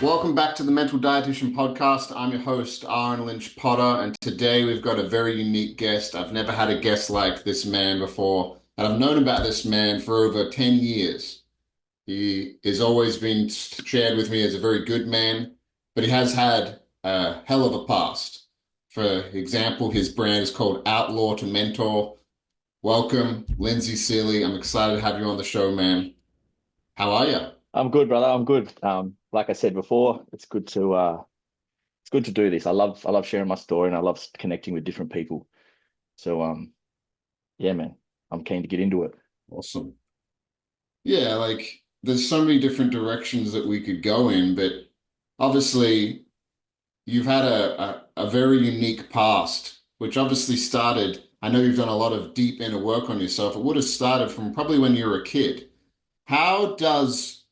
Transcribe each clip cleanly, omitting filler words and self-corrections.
Welcome back to the Mental Dietitian Podcast. I'm your host, Ahren Lynch-Potter, and today we've got a very unique guest. I've never had a guest like this man before, and I've known about this man for over 10 years. He has always been shared with me as a very good man, but he has had a hell of a past. For example, his brand is called Outlaw to Mentor. Welcome, Linsey Ceely. I'm excited to have you on the show, man. How are you? I'm good, brother. I'm good. Like I said before, it's good to do this. I love sharing my story and I love connecting with different people. So yeah, man, I'm keen to get into it. Awesome. Yeah, like there's so many different directions that we could go in, but obviously you've had a very unique past, which obviously started, I know you've done a lot of deep inner work on yourself. It would have started from probably when you were a kid. How does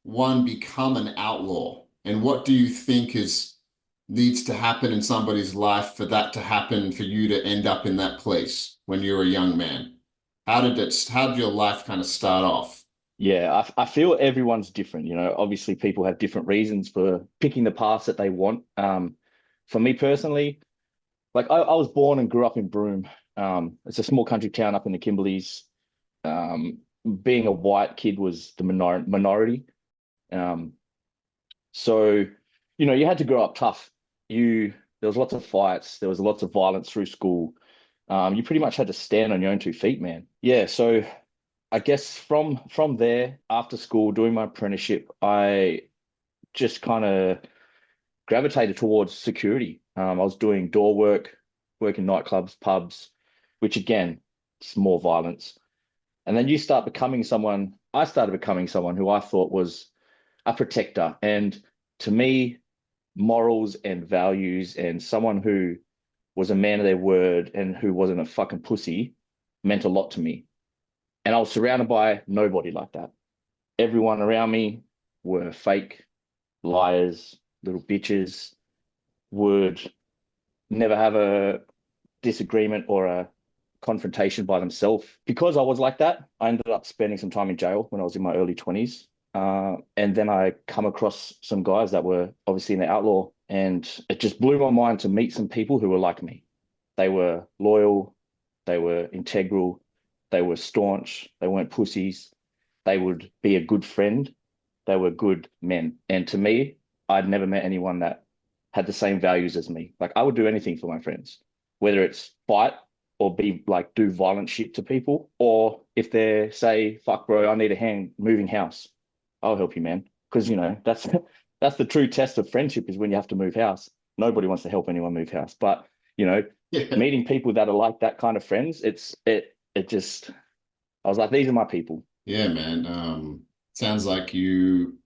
one become an outlaw? And what do you think is needs to happen in somebody's life for that to happen for you to end up in that place when you're a young man? How did your life kind of start off? Yeah, I feel everyone's different. Obviously people have different reasons for picking the paths that they want. For me personally, like I was born and grew up in Broome. It's a small country town up in the Kimberleys. Um, Being a white kid was the minority. Um, So, you had to grow up tough. There was lots of fights, there was lots of violence through school. You pretty much had to stand on your own 2 feet, man. Yeah, so I guess from there, after school, doing my apprenticeship, I just kind of gravitated towards security. I was doing door work in nightclubs, pubs, which again, it's more violence. And then I started becoming someone who I thought was a protector. And to me, morals and values and someone who was a man of their word and who wasn't a fucking pussy meant a lot to me. And I was surrounded by nobody like that. Everyone around me were fake liars, little bitches, would never have a disagreement or a confrontation by themselves. Because I was like that, I ended up spending some time in jail when I was in my early 20s. And then I come across some guys that were obviously in the outlaw, and it just blew my mind to meet some people who were like me. They were loyal, they were integral, they were staunch, they weren't pussies, they would be a good friend, they were good men. And to me, I'd never met anyone that had the same values as me. Like I would do anything for my friends, whether it's fight or be like do violent shit to people, or if they say, fuck bro, I need a hand moving house, I'll help you, man. Because that's that's the true test of friendship is when you have to move house. Nobody wants to help anyone move house. But you know, Yeah. meeting people that are like that kind of friends, it just I was like, these are my people. Yeah, man. Sounds like you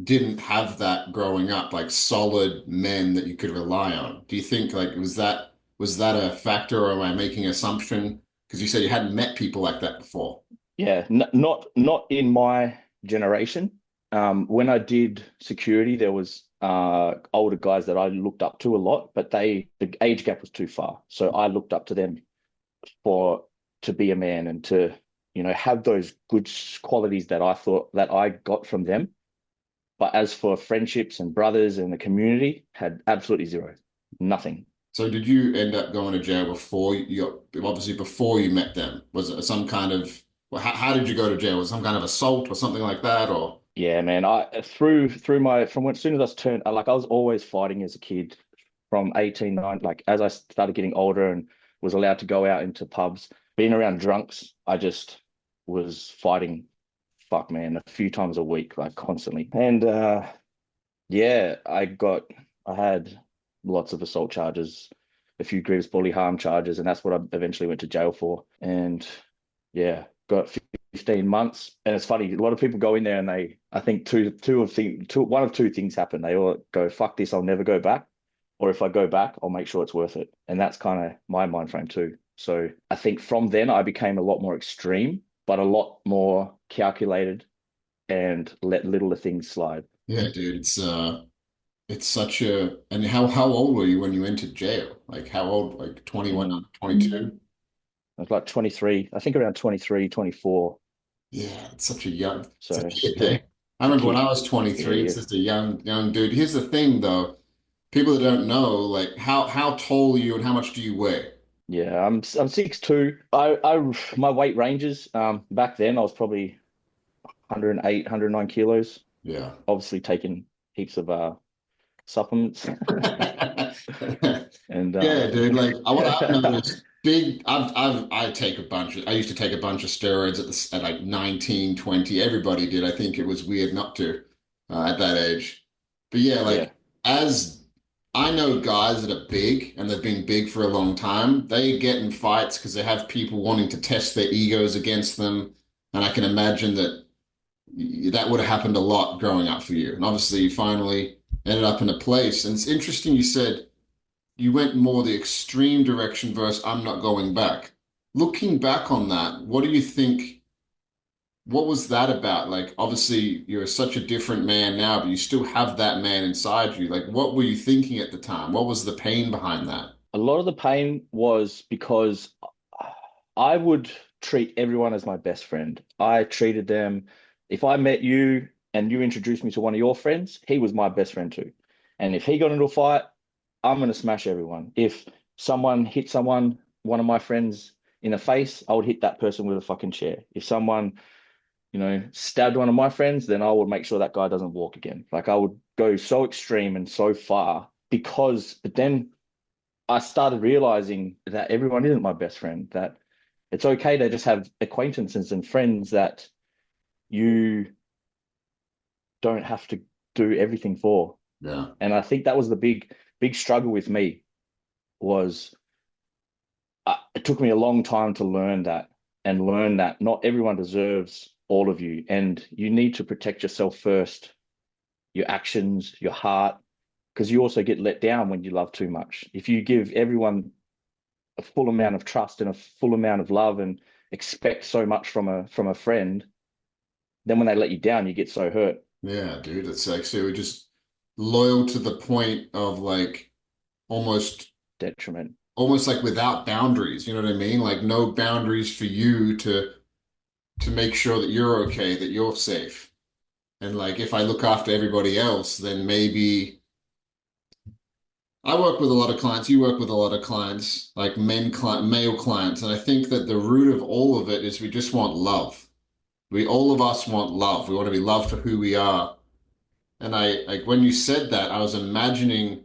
didn't have that growing up, like solid men that you could rely on. Do you think like was that a factor, or am I making an assumption? Because you said you hadn't met people like that before. Yeah, n not in my generation. When I did security, there was older guys that I looked up to a lot, but the age gap was too far. So I looked up to them for to be a man and to, have those good qualities that I thought that I got from them. But as for friendships and brothers and the community, had absolutely zero, nothing. So did you end up going to jail before obviously before you met them? Was it some kind of well, how did you go to jail? Was it some kind of assault or something like that, or Yeah, man. I through my from when as soon as I turned, like I was always fighting as a kid from 18, 9, like as I started getting older and was allowed to go out into pubs, being around drunks, I just was fighting, fuck man, a few times a week, like constantly. And yeah, I had lots of assault charges, a few grievous bodily harm charges, and that's what I eventually went to jail for. And yeah, got 15 months. And it's funny, a lot of people go in there and I think one of two things happen. They all go, fuck this, I'll never go back. Or if I go back, I'll make sure it's worth it. And that's kind of my mind frame too. So I think from then I became a lot more extreme, but a lot more calculated and let little of things slide. yeah, dude, it's such a and how old were you when you entered jail? Like how old? Like 21, Mm. 22? I was like 23, I think around 23, 24. Yeah, it's such a young, it's a So kid, yeah, hey? I to remember when keep. I was Yeah, 23, it's yeah, just a young dude. Here's the thing though, people that don't know, like how tall are you and how much do you weigh? yeah. I'm 6'2". I my weight ranges. Back then I was probably 108, 109 kilos. Yeah. Obviously taking heaps of supplements and Yeah, dude. Like what I've noticed, I take a bunch I used to take a bunch of steroids at like 19, 20. Everybody did. I think it was weird not to at that age. But yeah, yeah. like as I know guys that are big and they've been big for a long time, they get in fights because they have people wanting to test their egos against them. And I can imagine that that would have happened a lot growing up for you. And obviously you finally ended up in a place. And it's interesting you said you went more the extreme direction versus I'm not going back. Looking back on that, what do you think? What was that about? Like, obviously, you're such a different man now, but you still have that man inside you. Like, what were you thinking at the time? What was the pain behind that? A lot of the pain was because I would treat everyone as my best friend. I treated them, if I met you and you introduced me to one of your friends, he was my best friend too. And if he got into a fight, I'm going to smash everyone. If someone hit someone, one of my friends in the face, I would hit that person with a fucking chair. If someone, stabbed one of my friends, then I would make sure that guy doesn't walk again. Like I would go so extreme and so far but then I started realizing that everyone isn't my best friend, that it's okay to just have acquaintances and friends that you don't have to do everything for. Yeah, And I think that was the big struggle with me was it took me a long time to learn that and learn that not everyone deserves all of you. And you need to protect yourself first, your actions, your heart, because you also get let down when you love too much. If you give everyone a full amount of trust and a full amount of love and expect so much from a friend, then when they let you down, you get so hurt. yeah, dude. It's like so we're just loyal to the point of like almost Detriment. almost like without boundaries. You know what I mean? Like no boundaries for you to make sure that you're okay, that you're safe. And like if I look after everybody else, then maybe I work with a lot of clients, you work with a lot of clients, like male clients, and I think that the root of all of it is we just want love. We all of us want love. We want to be loved for who we are. And I like when you said that, I was imagining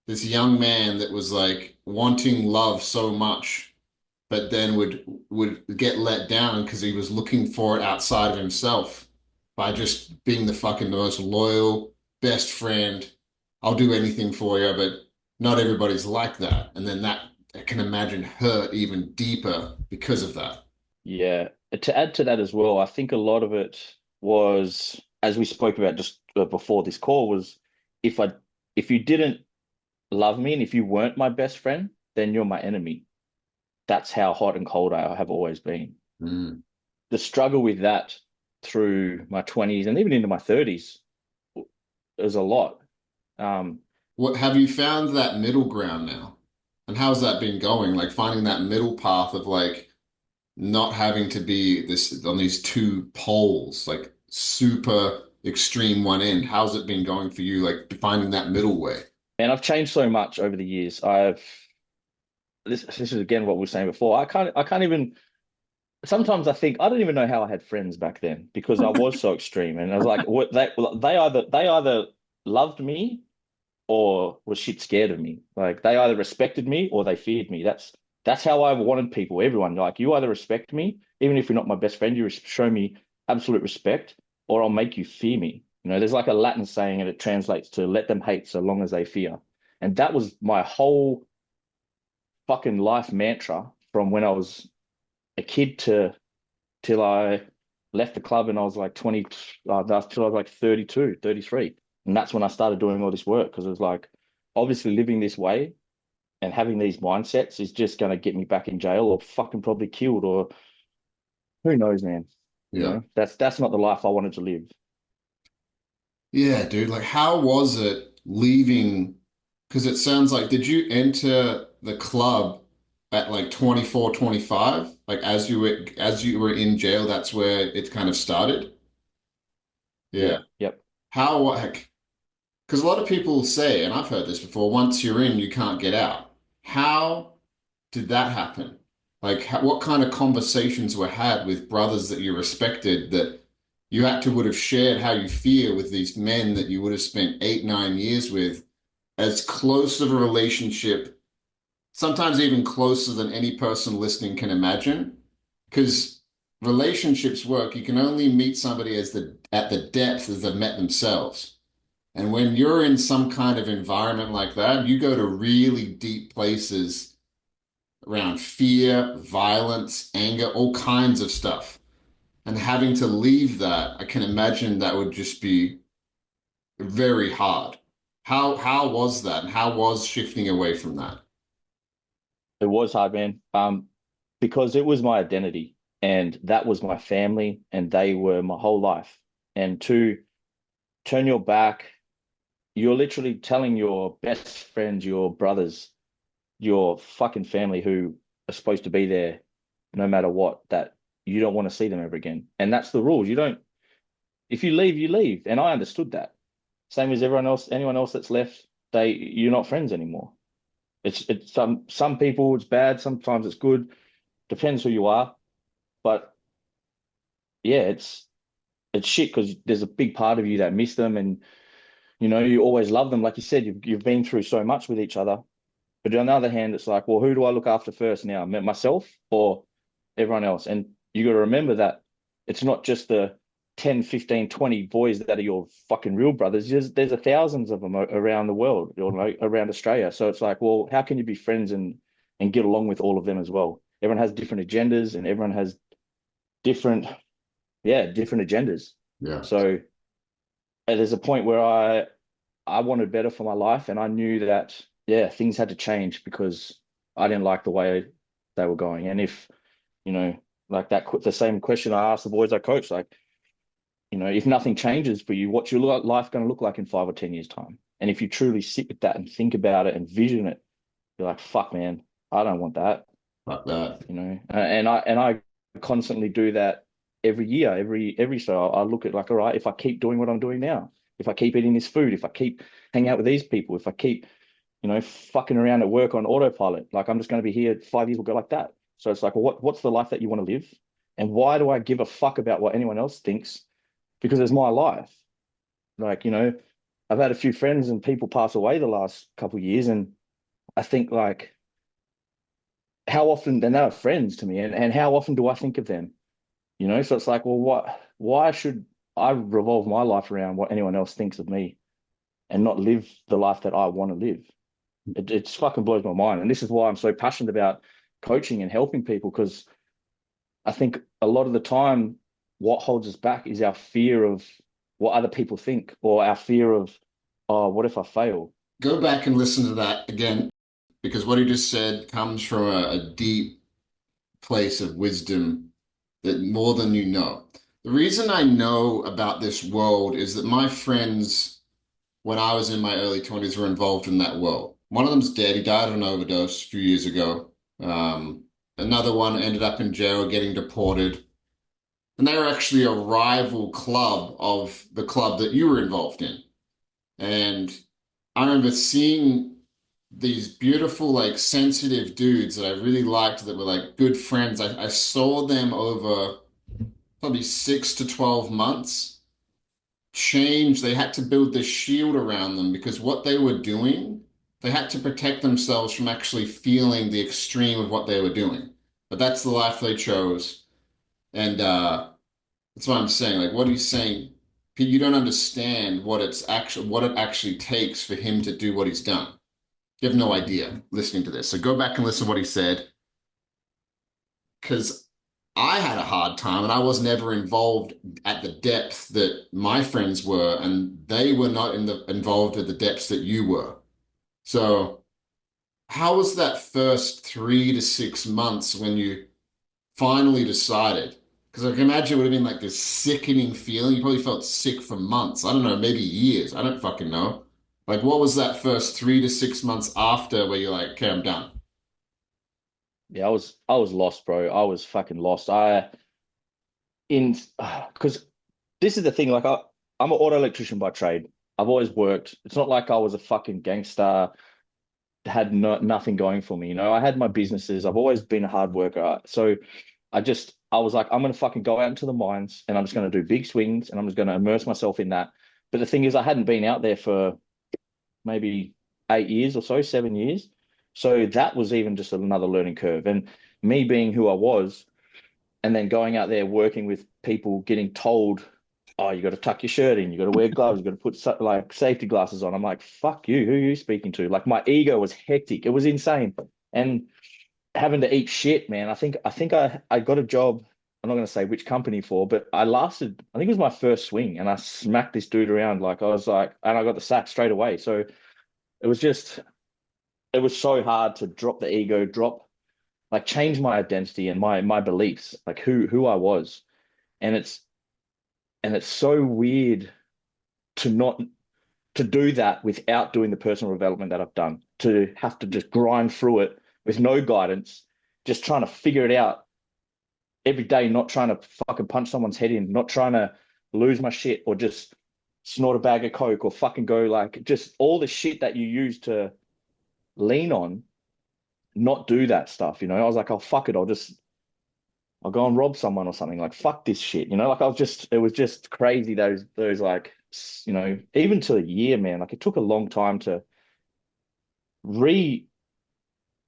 this young man that was like wanting love so much but then would get let down because he was looking for it outside of himself by just being the most loyal best friend. I'll do anything for you, but not everybody's like that. And then that I can imagine hurt even deeper because of that. Yeah. To add to that as well, I think a lot of it was, as we spoke about just before this call, was if I if you didn't love me and if you weren't my best friend, then you're my enemy. That's how hot and cold I have always been. Mm. The struggle with that through my 20s and even into my 30s is a lot. Um, What have you found that middle ground now? And how's that been going? Like finding that middle path of like not having to be this on these two poles, like super extreme one end. How's it been going for you, like finding that middle way? and I've changed so much over the years. This is again what we were saying before. I can't even sometimes I think I don't even know how I had friends back then because I was so extreme. And I was like, what they either loved me or was shit scared of me. Like they either respected me or they feared me. That's how I wanted people, everyone. Like you either respect me, even if you're not my best friend, show me absolute respect, or I'll make you fear me. There's like a Latin saying and it translates to let them hate so long as they fear. And that was my whole fucking life mantra from when I was a kid to till I left the club and I was like 20, till I was like 32, 33. And that's when I started doing all this work because it was like, obviously living this way and having these mindsets is just going to get me back in jail or fucking probably killed or who knows, man. Yeah. That's not the life I wanted to live. Yeah, dude. Like, how was it leaving? Because it sounds like, did you enter the club at like 24, 25? Like as you were in jail, that's where it kind of started? Yeah. Yeah. Yep. How, like, because a lot of people say, and I've heard this before, once you're in, you can't get out. How did that happen? Like, what kind of conversations were had with brothers that you respected that you had to would have shared how you feel with these men that you would have spent 8, 9 years with, as close of a relationship, sometimes even closer than any person listening can imagine? Because relationships work, you can only meet somebody as the at the depth as they've met themselves. And when you're in some kind of environment like that, you go to really deep places around fear, violence, anger, all kinds of stuff. And having to leave that, I can imagine that would just be very hard. How was that? And how was shifting away from that? It was hard, man. Because it was my identity and that was my family and they were my whole life. And to turn your back, you're literally telling your best friends, your brothers, your fucking family who are supposed to be there no matter what, that you don't want to see them ever again. And that's the rules. You don't, if you leave, you leave. And I understood that. Same as everyone else, anyone else that's left, you're not friends anymore. It's some people it's bad, sometimes it's good, depends who you are. But yeah, it's shit because there's a big part of you that miss them, and you always love them. Like you said, you've been through so much with each other. But on the other hand, it's like, well, who do I look after first now? Myself or everyone else? And you got to remember that it's not just the 10, 15, 20 boys that are your fucking real brothers. There's a thousands of them around the world, around Australia. So it's like, well, how can you be friends and get along with all of them as well? Everyone has different agendas and everyone has different, yeah, different agendas. Yeah. So there's a point where I wanted better for my life, and I knew that yeah, things had to change because I didn't like the way they were going. And if you know, like the same question I asked the boys I coach, like if nothing changes for you, what's your life going to look like in 5 or 10 years time? And if you truly sit with that and think about it and vision it, you're like, fuck, man, I don't want that. Like that. And I constantly do that every year, every so I look at like, all right, if I keep doing what I'm doing now, if I keep eating this food, if I keep hanging out with these people, if I keep fucking around at work on autopilot, like I'm just going to be here 5 years will go like that. So it's like, well, what's the life that you want to live? And why do I give a fuck about what anyone else thinks? Because it's my life. Like, I've had a few friends and people pass away the last couple of years, and I think like how often then they're friends to me, and how often do I think of them? So it's like, well, why should I revolve my life around what anyone else thinks of me and not live the life that I want to live? It just fucking blows my mind. And this is why I'm so passionate about coaching and helping people, because I think a lot of the time, what holds us back is our fear of what other people think, or our fear of, oh, what if I fail? Go back and listen to that again, because what he just said comes from a deep place of wisdom that more than you know. The reason I know about this world is that my friends, when I was in my early 20s, were involved in that world. One of them's dead. He died of an overdose a few years ago. Another one ended up in jail getting deported. And they were actually a rival club of the club that you were involved in. And I remember seeing these beautiful, like sensitive dudes that I really liked that were like good friends. I saw them over probably 6 to 12 months change. They had to build this shield around them because what they were doing, they had to protect themselves from actually feeling the extreme of what they were doing. But that's the life they chose. And that's what I'm saying. Like, what he's saying, you don't understand what it actually takes for him to do what he's done. You have no idea listening to this. So go back and listen to what he said, because I had a hard time and I was never involved at the depth that my friends were, and they were not involved at the depths that you were. So how was that first 3 to 6 months when you finally decided? Because I can imagine it would have been like this sickening feeling. You probably felt sick for months. I don't know, maybe years. I don't fucking know. Like, what was that first 3 to 6 months after where you're like, okay, I'm done? Yeah, I was lost, bro. I was fucking lost. I in because this is the thing. Like, I I'm an auto electrician by trade. I've always worked. It's not like I was a fucking gangster, had nothing going for me. You know, I had my businesses. I've always been a hard worker. So I was like, I'm gonna fucking go out into the mines and I'm just gonna do big swings and I'm just gonna immerse myself in that. But the thing is, I hadn't been out there for maybe 8 years or so, 7 years. So that was even just another learning curve. And me being who I was, and then going out there working with people, getting told, "Oh, you got to tuck your shirt in, you got to wear gloves, you got to put like safety glasses on." I'm like, "Fuck you, who are you speaking to?" Like my ego was hectic. It was insane. And having to eat shit, man. I got a job. I'm not going to say which company for, but I lasted. I think it was my first swing, and I smacked this dude around like I was like, and I got the sack straight away. So it was just, it was so hard to drop the ego, like change my identity and my beliefs, like who I was, and it's so weird to not to do that without doing the personal development that I've done, to have to just grind through it with no guidance, just trying to figure it out every day, not trying to fucking punch someone's head in, not trying to lose my shit or just snort a bag of coke or fucking go like just all the shit that you use to lean on, not do that stuff. I was like, oh fuck it, I'll go and rob someone or something. Like fuck this shit. Like it was just crazy. Those like even to a year, man. Like it took a long time to re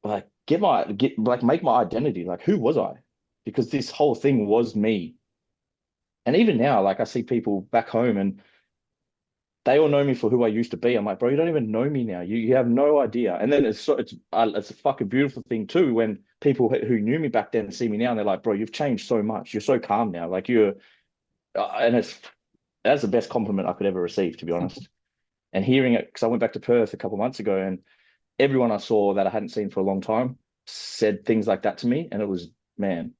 like get like make my identity. Like who was I? Because this whole thing was me. And even now, like I see people back home and they all know me for who I used to be. I'm like, bro, you don't even know me now. You have no idea. And then it's a fucking beautiful thing too when people who knew me back then see me now and they're like, bro, you've changed so much. You're so calm now. Like and that's the best compliment I could ever receive, to be honest. And hearing it, because I went back to Perth a couple of months ago and everyone I saw that I hadn't seen for a long time said things like that to me. And it was, man,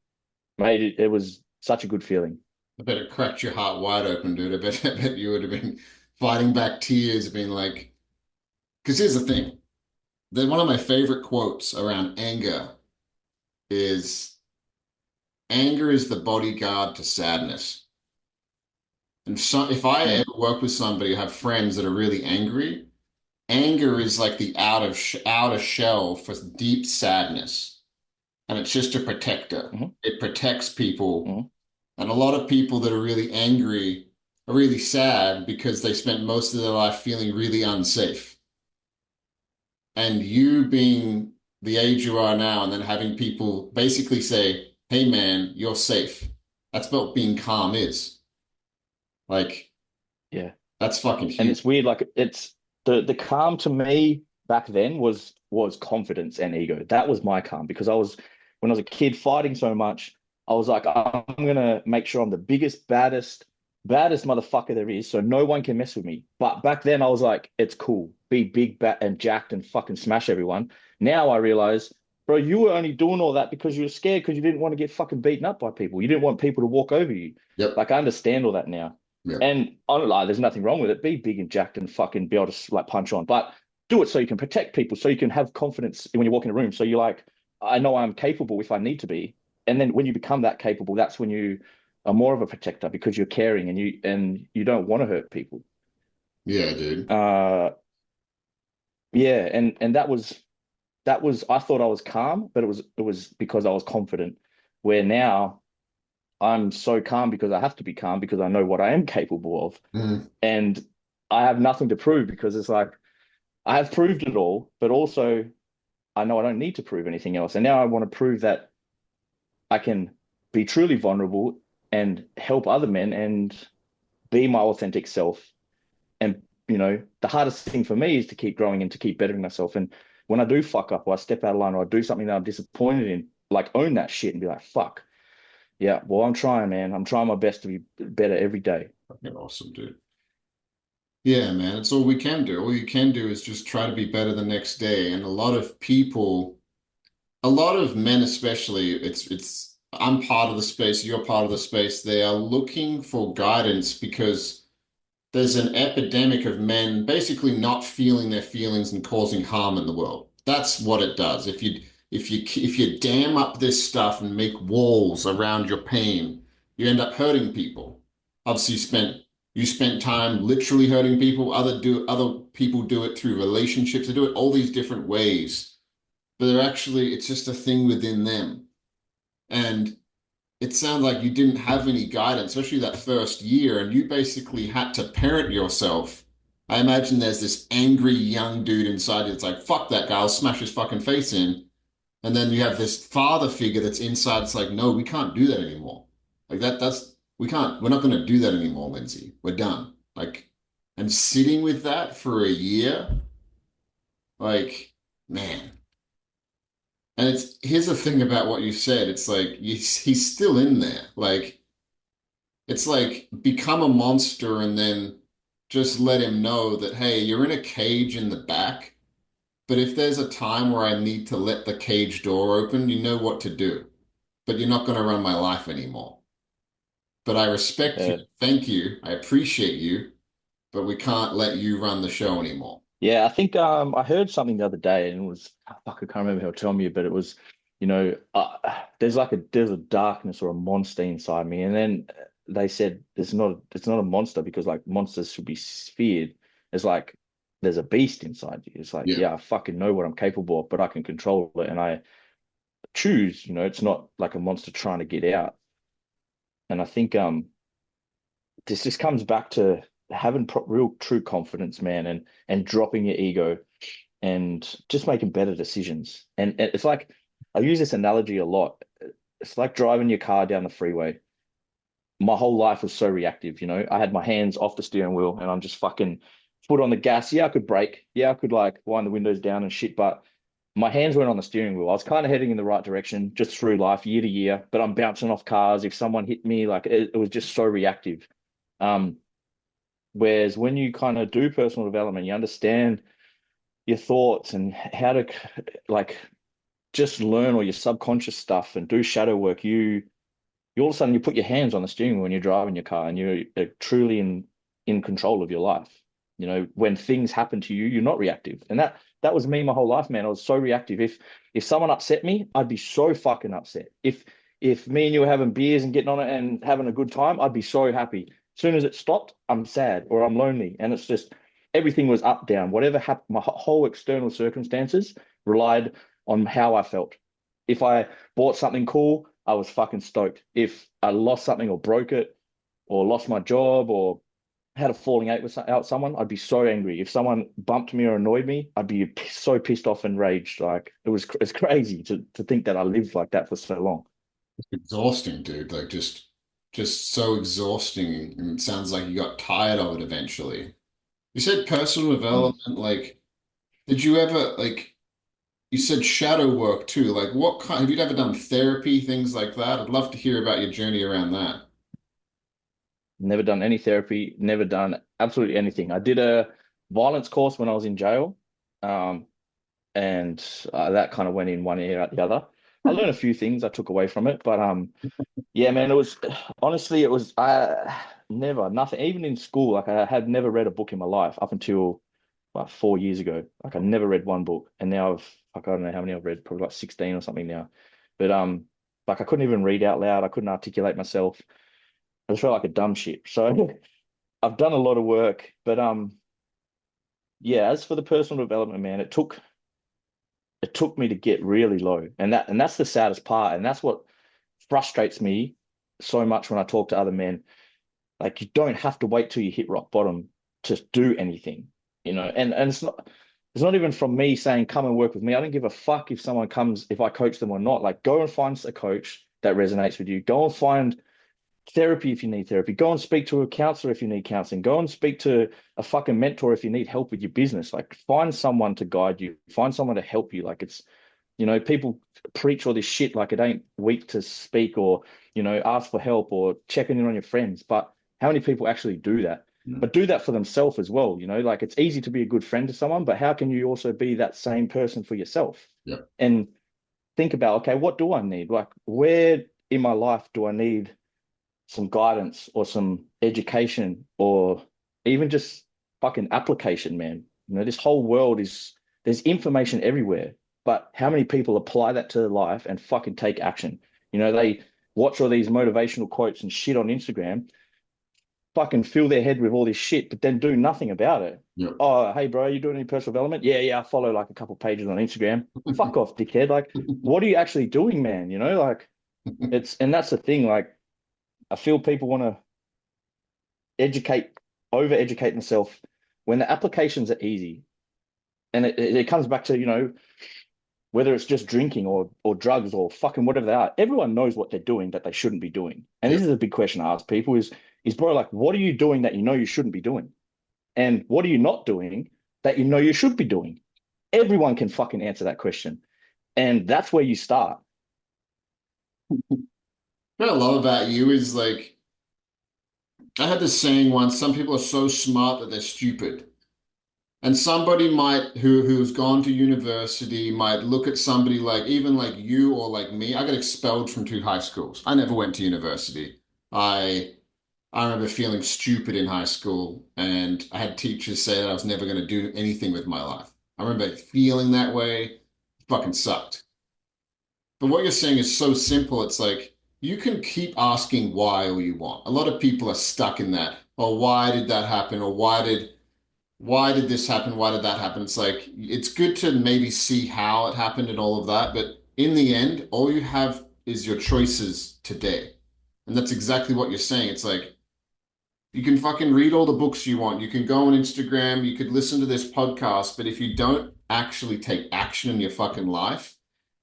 it was such a good feeling. I bet it cracked your heart wide open, dude. I bet you would have been fighting back tears, being like, because here's the thing. One of my favorite quotes around is anger is the bodyguard to sadness. And so if I Mm, ever work with somebody or have friends that are really angry, anger is like the outer shell for deep sadness. And it's just a protector. mhm, It protects people. mhm. And a lot of people that are really angry are really sad because they spent most of their life feeling really unsafe. And you being the age you are now, and then having people basically say, "Hey man, you're safe." That's what being calm is. Like, Yeah. that's fucking And huge. it's weird, like it's the calm to me back then was confidence and ego. That was my calm because I was when I was a kid fighting so much, I was like, I'm gonna make sure I'm the biggest, baddest motherfucker there is, so no one can mess with me. But back then I was like, it's cool, be big, bat and jacked and fucking smash everyone. Now I realize, bro, you were only doing all that because you were scared because you didn't want to get fucking beaten up by people. You didn't want people to walk over you. Yep. Like I understand all that now. Yep. And I don't lie, there's nothing wrong with it. Be big and jacked and fucking be able to like punch on, but do it so you can protect people, so you can have confidence when you walk in a room. So you're like, I know I'm capable if I need to be. And then when you become that capable, that's when you are more of a protector because you're caring and you don't want to hurt people. Yeah, dude. Uh, yeah, and that was I thought I was calm, but it was because I was confident. Where now I'm so calm because I have to be calm because I know what I am capable of. Mm. And I have nothing to prove because it's like I have proved it all, but also I know I don't need to prove anything else. And now I want to prove that I can be truly vulnerable and help other men and be my authentic self. And the hardest thing for me is to keep growing and to keep bettering myself. And when I do fuck up or I step out of line or I do something that I'm disappointed in, like own that shit and be like, fuck. Yeah, well, I'm trying, man. I'm trying my best to be better every day. Fucking awesome, dude. Yeah, man. It's all we can do. All you can do is just try to be better the next day. And a lot of people, a lot of men especially, I'm part of the space, you're part of the space. They are looking for guidance because there's an epidemic of men basically not feeling their feelings and causing harm in the world. That's what it does. If you dam up this stuff and make walls around your pain, you end up hurting people. Obviously, you spent You spent time literally hurting people. Other people do it through relationships. They do it all these different ways. But they're actually, it's just a thing within them. And it sounds like you didn't have any guidance, especially that first year, and you basically had to parent yourself. I imagine there's this angry young dude inside you that's like, fuck that guy, I'll smash his fucking face in. And then you have this father figure that's inside. It's like, no, we can't do that anymore. Like we're not going to do that anymore, Lindsay. We're done. Like, and sitting with that for a year, like, man. And here's the thing about what you said. It's like, he's still in there. Like, it's like become a monster and then just let him know that, hey, you're in a cage in the back. But if there's a time where I need to let the cage door open, you know what to do. But you're not going to run my life anymore. But I respect you. Uh, Thank you. I appreciate you. But we can't let you run the show anymore. yeah, I think I heard something the other day, and it was fuck, I can't remember who told me, but it was, there's a darkness or a monster inside me, and then they said it's not a monster because like monsters should be feared. It's like there's a beast inside you. It's like, Yeah. yeah, I fucking know what I'm capable of, but I can control it, and I choose. It's not like a monster trying to get out. And I think this just comes back to having real true confidence, man, and dropping your ego and just making better decisions. And it's like I use this analogy a lot. It's like driving your car down the freeway. My whole life was so reactive, I had my hands off the steering wheel and I'm just fucking foot on the gas. Yeah, I could brake. Yeah, I could like wind the windows down and shit, but my hands weren't on the steering wheel. I was kind of heading in the right direction just through life year to year, but I'm bouncing off cars. If someone hit me, like it was just so reactive. Um, Whereas when you kind of do personal development, you understand your thoughts and how to like just learn all your subconscious stuff and do shadow work. You all of a sudden you put your hands on the steering wheel when you're driving your car and you're truly in control of your life. When things happen to you, you're not reactive. And that was me my whole life, man. I was so reactive. If someone upset me, I'd be so fucking upset. If me and you were having beers and getting on it and having a good time, I'd be so happy. As soon as it stopped, I'm sad or I'm lonely. And it's just everything was up, down. Whatever happened, my whole external circumstances relied on how I felt. If I bought something cool, I was fucking stoked. If I lost something or broke it or lost my job or had a falling out with someone, I'd be so angry. If someone bumped me or annoyed me, I'd be so pissed off and raged. Like it's crazy to think that I lived like that for so long. Exhausting, dude. Like just so exhausting. And it sounds like you got tired of it eventually. You said personal Mm. development, like, did you ever like you said shadow work too? Like what kind have you ever done therapy, things like that? I'd love to hear about your journey around that. Never done any therapy, never done absolutely anything. I did a violence course when I was in jail, um, and that kind of went in one ear out the other. I learned a few things I took away from it, but yeah, man, it was honestly, it was I never nothing. Even in school, like I had never read a book in my life up until like 4 years ago. Like I never read one book, and now I don't know how many I've read, probably like 16 or something now. But like I couldn't even read out loud. I couldn't articulate myself. I just felt like a dumb shit. So I've done a lot of work, but yeah. As for the personal development, man, it took me to get really low, and that's the saddest part, and that's what frustrates me so much when I talk to other men. Like you don't have to wait till you hit rock bottom to do anything, and it's not even from me saying come and work with me. I don't give a fuck if someone comes, if I coach them or not. Like go and find a coach that resonates with you. Go and find therapy if you need therapy. Go and speak to a counselor if you need counseling. Go and speak to a fucking mentor if you need help with your business. Like find someone to guide you. Find someone to help you. Like people preach all this shit like it ain't weak to speak or, ask for help or checking in on your friends. But how many people actually do that? Mm. But do that for themselves as well. Like it's easy to be a good friend to someone, but how can you also be that same person for yourself? Yep. And think about, okay, what do I need? Like, where in my life do I need some guidance or some education or even just fucking application, man? This whole world there's information everywhere, but how many people apply that to their life and fucking take action? They watch all these motivational quotes and shit on Instagram. fucking fill their head with all this shit, but then do nothing about it. Yep. Oh, hey, bro, you doing any personal development? Yeah, yeah, I follow like a couple pages on Instagram. Fuck off, dickhead. Like, what are you actually doing, man? You know, like and that's the thing. Like, I feel people want to educate, over educate themselves when the applications are easy. And it comes back to, whether it's just drinking or drugs or fucking whatever they are, everyone knows what they're doing that they shouldn't be doing. And this Yep. is a big question I ask people is bro, like, what are you doing that you know you shouldn't be doing? And what are you not doing that you know you should be doing? Everyone can fucking answer that question. And that's where you start. What I love about you is like I had this saying once, some people are so smart that they're stupid. And somebody might who's gone to university might look at somebody like even like you or like me. I got expelled from two high schools. I never went to university. I I remember feeling stupid in high school, and I had teachers say that I was never going to do anything with my life. I remember feeling that way. It fucking sucked. But what you're saying is so simple. It's like you can keep asking why all you want. A lot of people are stuck in that. Or why did that happen? Or why did this happen? Why did that happen? It's like it's good to maybe see how it happened and all of that, but in the end, all you have is your choices today. And that's exactly what you're saying. It's like you can fucking read all the books you want. You can go on Instagram, you could listen to this podcast, but if you don't actually take action in your fucking life,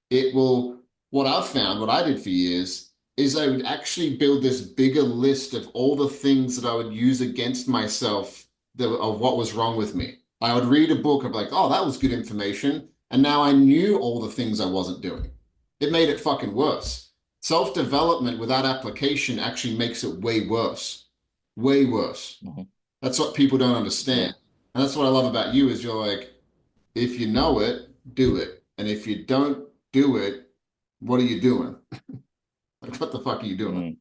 it will, what I've found, what I did for years, is I would actually build this bigger list of all the things that I would use against myself of what was wrong with me. I would read a book of like, oh, that was good information. And now I knew all the things I wasn't doing. It made it fucking worse. Self-development without application actually makes it way worse. Way worse. Mhm. That's what people don't Yeah. understand. And that's what I love about you is you're like, if you know it, do it. And if you don't do it, what are you doing? Like, what the fuck are you doing? Mm.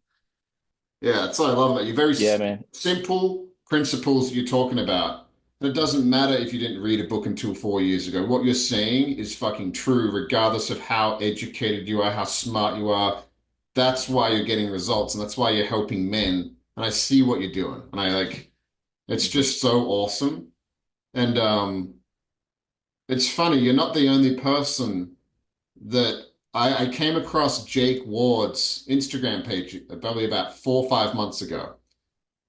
Yeah, that's what I love about you. Very Yeah, man. simple principles you're talking about. And it doesn't matter if you didn't read a book until 4 years ago. What you're saying is fucking true, regardless of how educated you are, how smart you are. That's why you're getting results, and that's why you're helping men. And I see what you're doing. And I like, it's Mhm. just so awesome. And it's funny, you're not the only person that I came across Jake Ward's Instagram page probably about 4 or 5 months ago.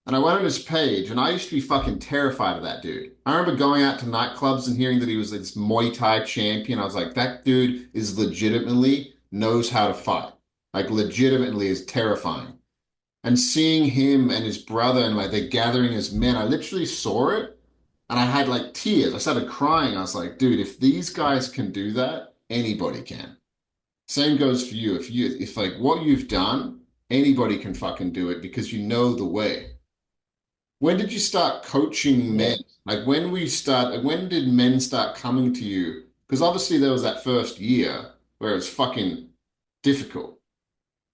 And I went on his page, and I used to be fucking terrified of that dude. I remember going out to nightclubs and hearing that he was this Muay Thai champion. I was like, that dude is legitimately knows how to fight. Like, legitimately is terrifying. And seeing him and his brother and like they're gathering as men, I literally saw it and I had like tears. I started crying. I was like, dude, if these guys can do that, anybody can. Same goes for you. If like what you've done, anybody can fucking do it because you know the way. When did you start coaching Yeah. men? Like when did men start coming to you? Because obviously there was that first year where it was fucking difficult.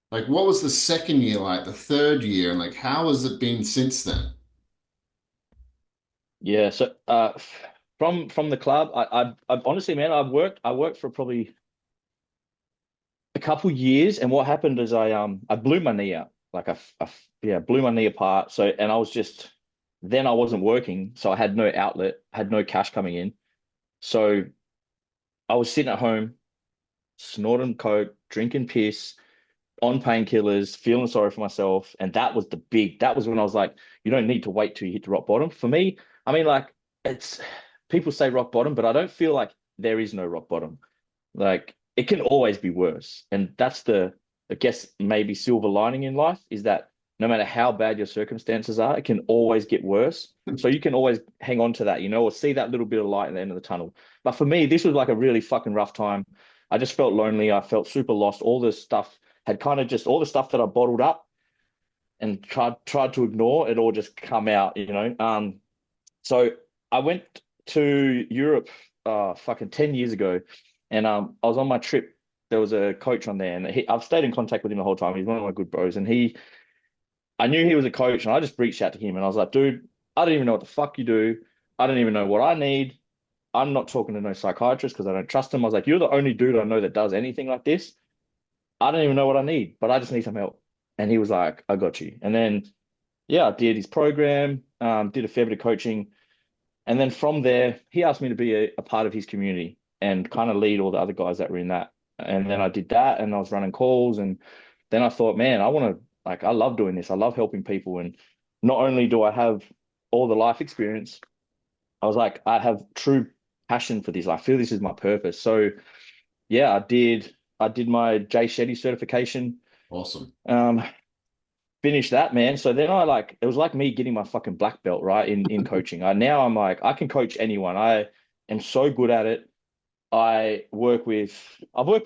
Like what was the second year like, the third year, and like how has it been since then? Yeah. So from the club, I honestly, man, I worked for probably a couple years, and what happened is I blew my knee out. Like yeah, blew my knee apart. So and I was just then I wasn't working, so I had no outlet, had no cash coming in. So I was sitting at home, snorting coke, drinking piss, on painkillers, feeling sorry for myself. And that was when I was like, you don't need to wait till you hit the rock bottom. For me, I mean, like, it's people say rock bottom, but I don't feel like there is no rock bottom. Like, it can always be worse. And that's I guess, maybe silver lining in life is that no matter how bad your circumstances are, it can always get worse. So you can always hang on to that, or see that little bit of light at the end of the tunnel. But for me, this was like a really fucking rough time. I just felt lonely. I felt super lost. All this stuff had kind of just all the stuff that I bottled up and tried to ignore it all just come out. So I went to Europe fucking 10 years ago, and I was on my trip. There was a coach on there, and I've stayed in contact with him the whole time. He's one of my good bros, and I knew he was a coach, and I just reached out to him, and I was like, dude, I don't even know what the fuck you do. I don't even know what I need. I'm not talking to no psychiatrist because I don't trust him. I was like, you're the only dude I know that does anything like this. I don't even know what I need, but I just need some help. And he was like, I got you. And then yeah, I did his program, did a fair bit of coaching. And then from there, he asked me to be a part of his community and kind of lead all the other guys that were in that. And then I did that and I was running calls. And then I thought, man, I want to, like, I love doing this. I love helping people. And not only do I have all the life experience, I was like, I have true passion for this. I feel this is my purpose. So yeah, I did my Jay Shetty certification. Awesome. Um, Finished that, man. So then I like it was like me getting my fucking black belt, right? In coaching. I'm like, I can coach anyone. I am so good at it. I've worked with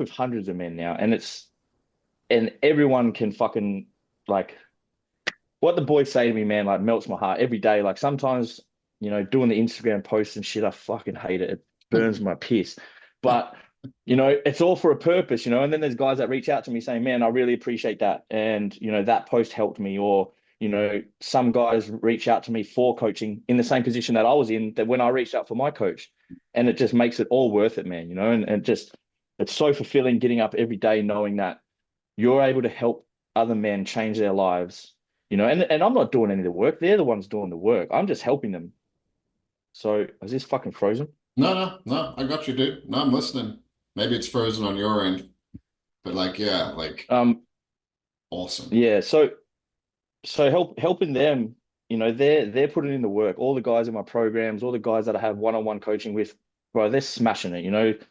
hundreds of men now, and everyone can fucking like what the boys say to me, man, like melts my heart every day. Like sometimes, doing the Instagram posts and shit, I fucking hate it. It burns my piss. But it's all for a purpose, and then there's guys that reach out to me saying, man, I really appreciate that. And, that post helped me. Or, some guys reach out to me for coaching in the same position that I was in that when I reached out for my coach. And it just makes it all worth it, man, and just it's so fulfilling getting up every day knowing that you're able to help other men change their lives, and I'm not doing any of the work. They're the ones doing the work. I'm just helping them. So is this fucking frozen? No, no, no, I got you, dude. No, I'm listening. Maybe it's frozen on your end, but like, yeah, like Um, awesome. yeah, so helping them, they're putting in the work. All the guys in my programs, all the guys that I have one-on-one coaching with, bro, they're smashing it.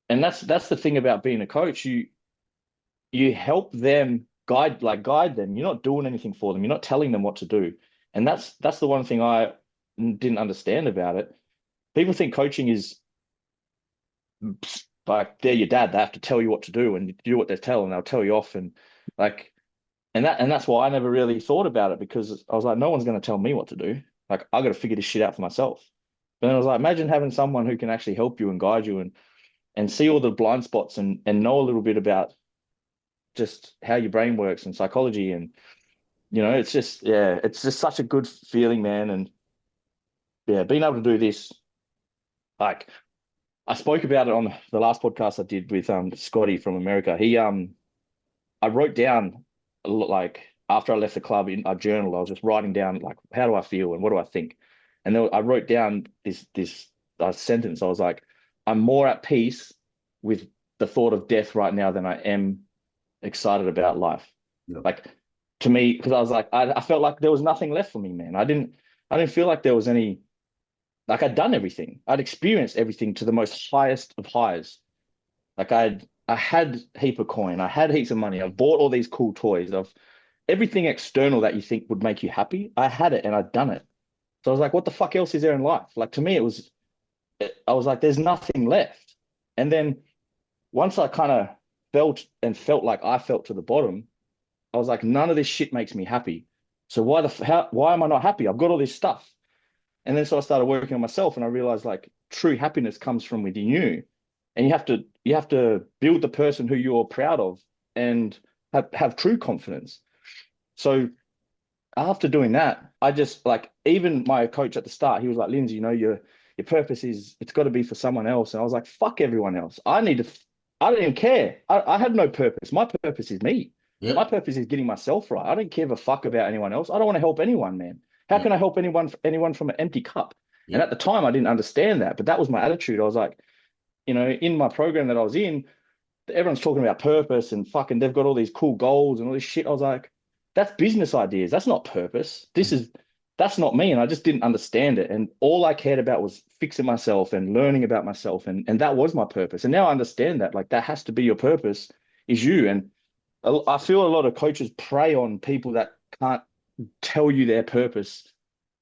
And that's the thing about being a coach. You help them guide them. You're not doing anything for them. You're not telling them what to do. And that's the one thing I didn't understand about it. People think coaching is like they're your dad. They have to tell you what to do and you do what they tell and they'll tell you off like and that's why I never really thought about it because I was like, no one's going to tell me what to do. Like I got to figure this shit out for myself. But then I was like, imagine having someone who can actually help you and guide you and see all the blind spots and know a little bit about just how your brain works and psychology and it's just yeah, it's just such a good feeling, man. And yeah, being able to do this, like I spoke about it on the last podcast I did with Scotty from America. I wrote down like after I left the club in a journal, I was just writing down like how do I feel and what do I think, and then I wrote down this sentence. I was like, I'm more at peace with the thought of death right now than I am excited about life. Yep. Like to me, because I was like, I felt like there was nothing left for me, man. I didn't feel like there was any. Like I'd done everything. I'd experienced everything to the most highest of highs. Like I had a heap of coin. I had heaps of money. I've bought all these cool toys. Of everything external that you think would make you happy. I had it and I'd done it. So I was like, what the fuck else is there in life? Like to me, I was like, there's nothing left. And then once I kind of felt like I felt to the bottom, I was like, none of this shit makes me happy. So why am I not happy? I've got all this stuff. And then so I started working on myself and I realized like true happiness comes from within you. And you have to build the person who you're proud of and have true confidence. So after doing that, I just like even my coach at the start, he was like, Lindsay, your purpose is it's got to be for someone else. And I was like, fuck everyone else. I don't even care. I have no purpose. My purpose is me. My Yep. purpose is getting myself right. I don't give a fuck about anyone else. I don't want to help anyone, man. How can Yep. I help anyone from an empty cup? And at Yep. the time, I didn't understand that, but that was my attitude. I was like, in my program that I was in, everyone's talking about purpose and fucking they've got all these cool goals and all this shit. I was like, that's business ideas. That's not purpose. That's not me. And I just didn't understand it. And all I cared about was fixing myself and learning about myself. And that was my purpose. And now I understand that like that has to be your purpose is you. And I feel a lot of coaches prey on people that can't tell you their purpose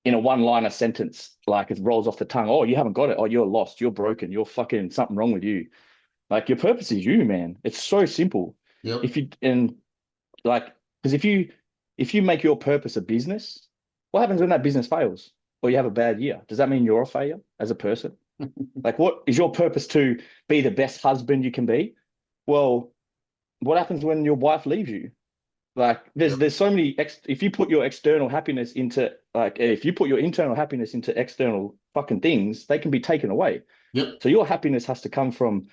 in a one-liner sentence, like it rolls off the tongue. Oh, you haven't got it. Oh, you're lost. You're broken. You're fucking something wrong with you. Like your purpose is you, man. It's so simple. Yep. If you and like because if you make your purpose a business, what happens when that business fails or you have a bad year? Does that mean you're a failure as a person? Like what is your purpose to be the best husband you can be? Well, what happens when your wife leaves you? Like there's Yep. there's so many if you put your external happiness into like if you put your internal happiness into external fucking things, they can be taken away. Yep. So your happiness has to come from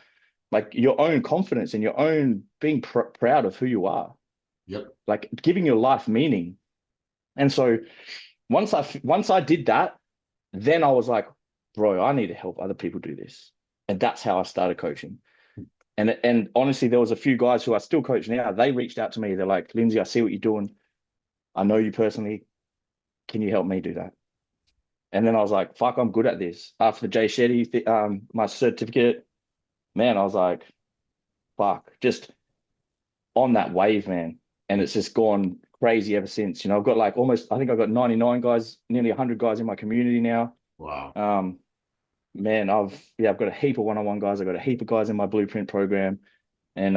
like your own confidence and your own being proud of who you are, Yep. like giving your life meaning. And so once I did that, then I was like, bro, I need to help other people do this. And that's how I started coaching. And honestly, there was a few guys who I still coach now. They reached out to me. They're like, Lindsay, I see what you're doing. I know you personally. Can you help me do that? And then I was like, fuck, I'm good at this. After the Jay Shetty, my certificate, man, I was like, fuck, just on that wave, man. And it's just gone crazy ever since. You know, I've got like almost, I think I've got 99 guys, nearly 100 guys in my community now. Wow. Um, man, I've got a heap of one-on-one guys. I've got a heap of guys in my blueprint program. And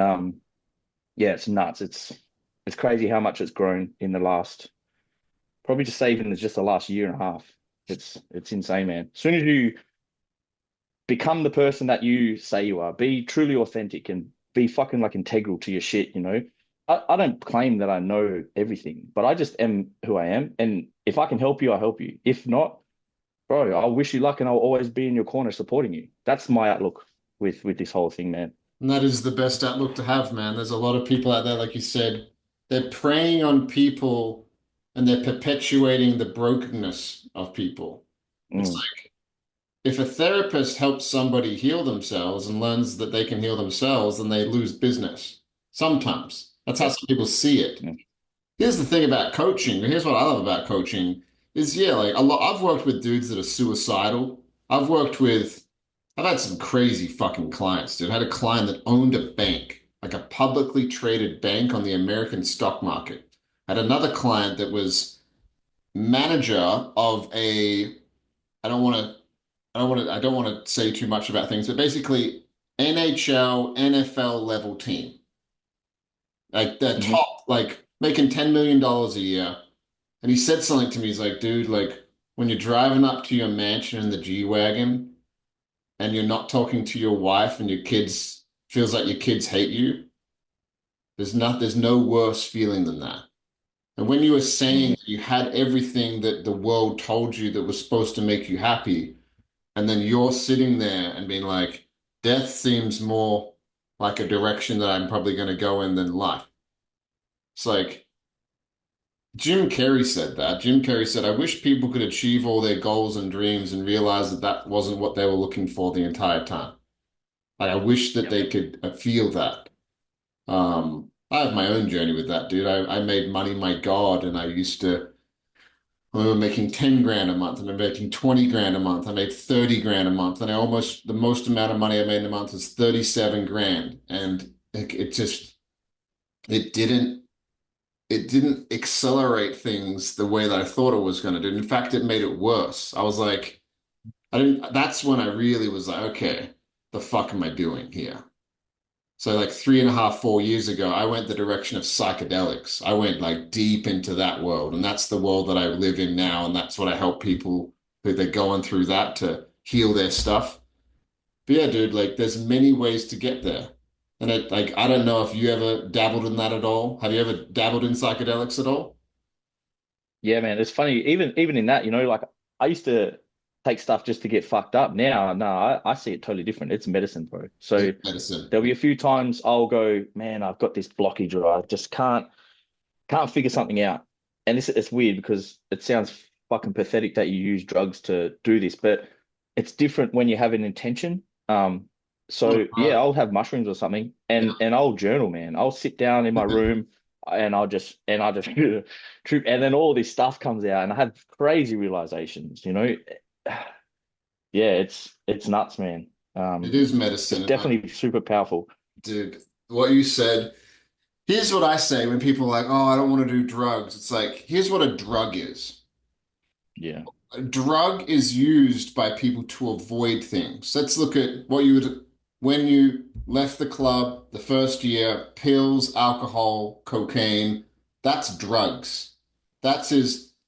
yeah, it's nuts. It's crazy how much it's grown in the last, probably just say even just the last year and a half. It's insane, man. As soon as you become the person that you say you are, be truly authentic and be fucking like integral to your shit, you know. I don't claim that I know everything, but I just am who I am. And if I can help you, I'll help you. If not, bro, I'll wish you luck and I'll always be in your corner supporting you. That's my outlook with this whole thing, man. And that is the best outlook to have, man. There's a lot of people out there, like you said, they're preying on people and they're perpetuating the brokenness of people. It's Mm, like if a therapist helps somebody heal themselves and learns that they can heal themselves, then they lose business. Sometimes. That's how yep. some people see it. Mm, Here's the thing about coaching. Here's what I love about coaching is yeah, like a lot I've worked with dudes that are suicidal. I've worked with I've had some crazy fucking clients, dude. I had a client that owned a bank, like a publicly traded bank on the American stock market. I had another client that was manager of a I don't want to say too much about things, but basically NHL, NFL level team. Like the hmm top, like making $10 million a year. And he said something to me. He's like, dude, like when you're driving up to your mansion in the G-Wagon and you're not talking to your wife and your kids feels like your kids hate you, there's no worse feeling than that. And when you were saying mm, you had everything that the world told you that was supposed to make you happy, and then you're sitting there and being like, death seems more like a direction that I'm probably going to go in than life. It's like Jim Carrey said that. Jim Carrey said, I wish people could achieve all their goals and dreams and realize that that wasn't what they were looking for the entire time. Like, I wish that yep. they could feel that. I have my own journey with that, dude. I made money my God, and I remember making 10 grand a month, and I'm making 20 grand a month. I made 30 grand a month, and the most amount of money I made in a month was 37 grand. And it just, it didn't, it didn't accelerate things the way that I thought it was going to do. In fact, it made it worse. I was like, that's when I really was like, okay, the fuck am I doing here? So like 3.5, 4 years ago, I went the direction of psychedelics. I went like deep into that world, and that's the world that I live in now, and that's what I help people who they're going through that to heal their stuff. But yeah, dude, like there's many ways to get there. And I don't know if you ever dabbled in that at all. Have you ever dabbled in psychedelics at all? Yeah, man. It's funny, even in that, you know, like I used to take stuff just to get fucked up. Now, no, I see it totally different. It's medicine, bro. It's So medicine. there'll be a few times I'll go, man, I've got this blockage or I just can't figure something out. And it's weird because it sounds fucking pathetic that you use drugs to do this, but it's different when you have an intention. So yeah, 100%. I'll have mushrooms or something Yeah. and I'll journal, man. I'll sit down in my room and I'll just trip and then all this stuff comes out and I have crazy realizations, you know. Yeah, it's nuts, man. It is It's medicine. And like, definitely super powerful. dude, what you said. Here's what I say when people are like, oh, I don't want to do drugs. It's like, here's what a drug is. Yeah, A drug is used by people to avoid things. Let's look at what you would, when you left the club the first year, pills, alcohol, cocaine, that's drugs.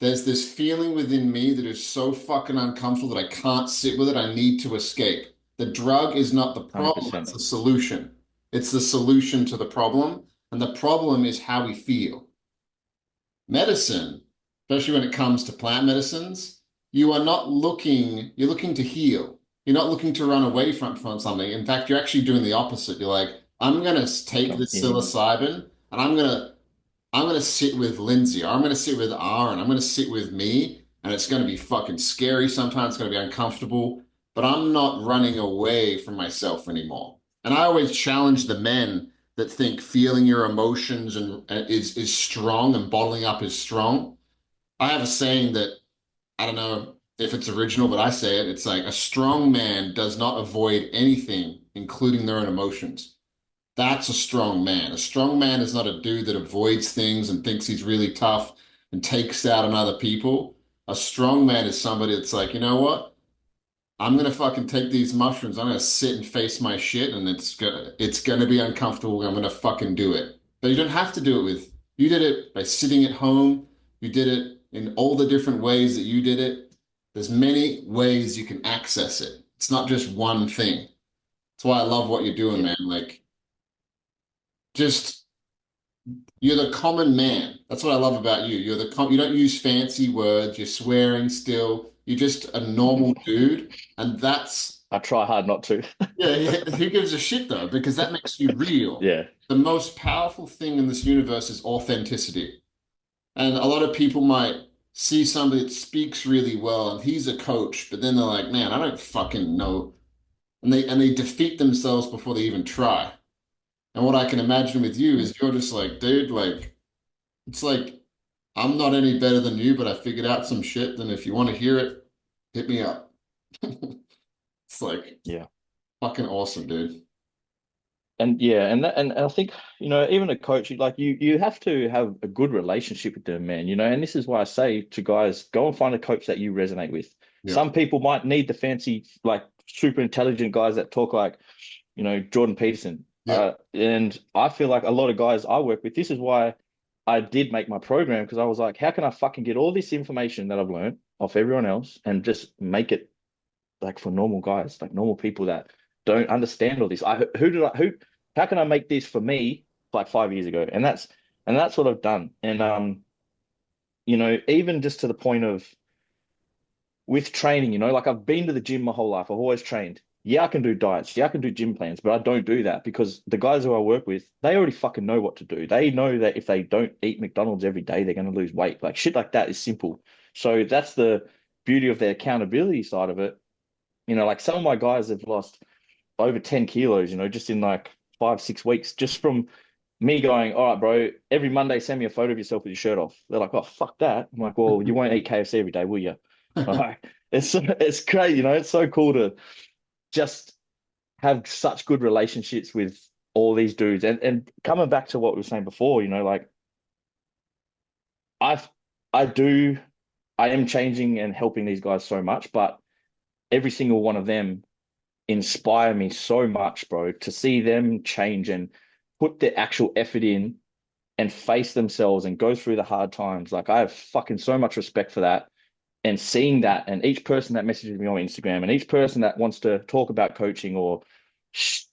There's this feeling within me that is so fucking uncomfortable that I can't sit with it. I need to escape. The drug is not the problem, it's 100%. the solution. It's the solution to the problem. And the problem is how we feel. Medicine, especially when it comes to plant medicines, you're looking to heal. You're not looking to run away from something. In fact, you're actually doing the opposite. You're like, I'm going to take Come this in. psilocybin and I'm going to I'm gonna sit with Lindsay, or I'm gonna sit with Aaron, I'm gonna sit with me, and it's gonna be fucking scary sometimes, it's gonna be uncomfortable, but I'm not running away from myself anymore. And I always challenge the men that think feeling your emotions is strong and bottling up is strong. I have a saying that I don't know if it's original, but I say it. It's like a strong man does not avoid anything, including their own emotions. That's a strong man. A strong man is not a dude that avoids things and thinks he's really tough and takes out on other people. A strong man is somebody that's like, you know what? I'm gonna fucking take these mushrooms. I'm gonna sit and face my shit, and it's gonna be uncomfortable. I'm gonna fucking do it. But you don't have to do it with. You did it by sitting at home. You did it in all the different ways that you did it. There's many ways you can access it. It's not just one thing. That's why I love what you're doing, Yeah. man. Like, just you're the common man. That's what I love about you. You don't use fancy words. You're swearing still. You're just a normal dude, and that's I try hard not to. yeah, yeah. Who gives a shit though? Because that makes you real. Yeah. The most powerful thing in this universe is authenticity. And a lot of people might see somebody that speaks really well and he's a coach, but then they're like, man, I don't fucking know. And they defeat themselves before they even try. And what I can imagine with you is you're just like, dude, like it's like I'm not any better than you, but I figured out some shit. Then if you want to hear it, hit me up. It's like Yeah. fucking awesome, dude. And yeah, and I think, even a coach, you have to have a good relationship with them, man, and this is why I say to guys, go and find a coach that you resonate with. Yeah. Some people might need the fancy, like super intelligent guys that talk like, Jordan Peterson. Yeah. And I feel like a lot of guys I work with, this is why I did make my program, because I was like, how can I fucking get all this information that I've learned off everyone else and just make it like for normal guys, like normal people that don't understand all this. How can I make this for me like 5 years ago? And that's what I've done. And even just to the point of with training, like I've been to the gym my whole life. I've always trained. Yeah, I can do diets. Yeah, I can do gym plans, but I don't do that because the guys who I work with, they already fucking know what to do. They know that if they don't eat McDonald's every day, they're going to lose weight. Like shit like that is simple. So that's the beauty of the accountability side of it. Like some of my guys have lost over 10 kilos, just in like 5, 6 weeks, just from me going, all right, bro, every Monday, send me a photo of yourself with your shirt off. They're like, oh, fuck that. I'm like, well, you won't eat KFC every day, will you? Like, it's great, it's so cool to just have such good relationships with all these dudes. And coming back to what we were saying before, like I've, I do, I am changing and helping these guys so much, but every single one of them inspire me so much, bro, to see them change and put the actual effort in and face themselves and go through the hard times. Like I have fucking so much respect for that. And seeing that, and each person that messages me on Instagram, and each person that wants to talk about coaching or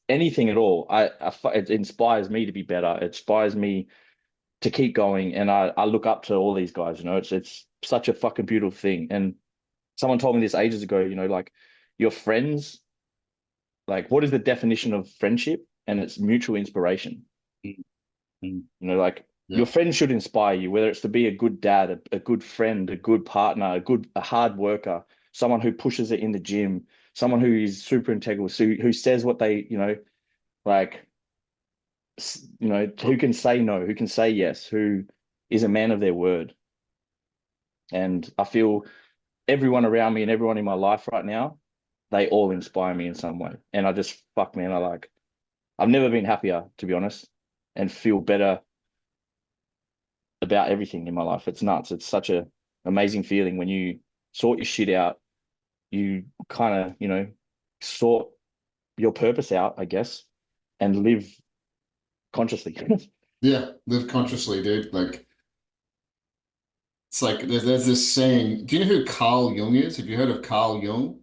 anything at all, it inspires me to be better. It inspires me to keep going, and I look up to all these guys. It's such a fucking beautiful thing. And someone told me this ages ago. Like your friends, like what is the definition of friendship? And it's mutual inspiration. Like your Yeah. friends should inspire you, whether it's to be a good dad, a good friend, a good partner, a hard worker, someone who pushes it in the gym, someone who is super integral, who says what they, like, who can say no, who can say yes, who is a man of their word. And I feel everyone around me and everyone in my life right now, they all inspire me in some way. And I just, fuck, man, I've never been happier, to be honest, and feel better about everything in my life. It's nuts. It's such a amazing feeling when you sort your shit out. You kind of, sort your purpose out, I guess, and live consciously. Yeah. Live consciously, dude. Like it's like there's this saying. Do you know who Carl Jung is? Have you heard of Carl Jung?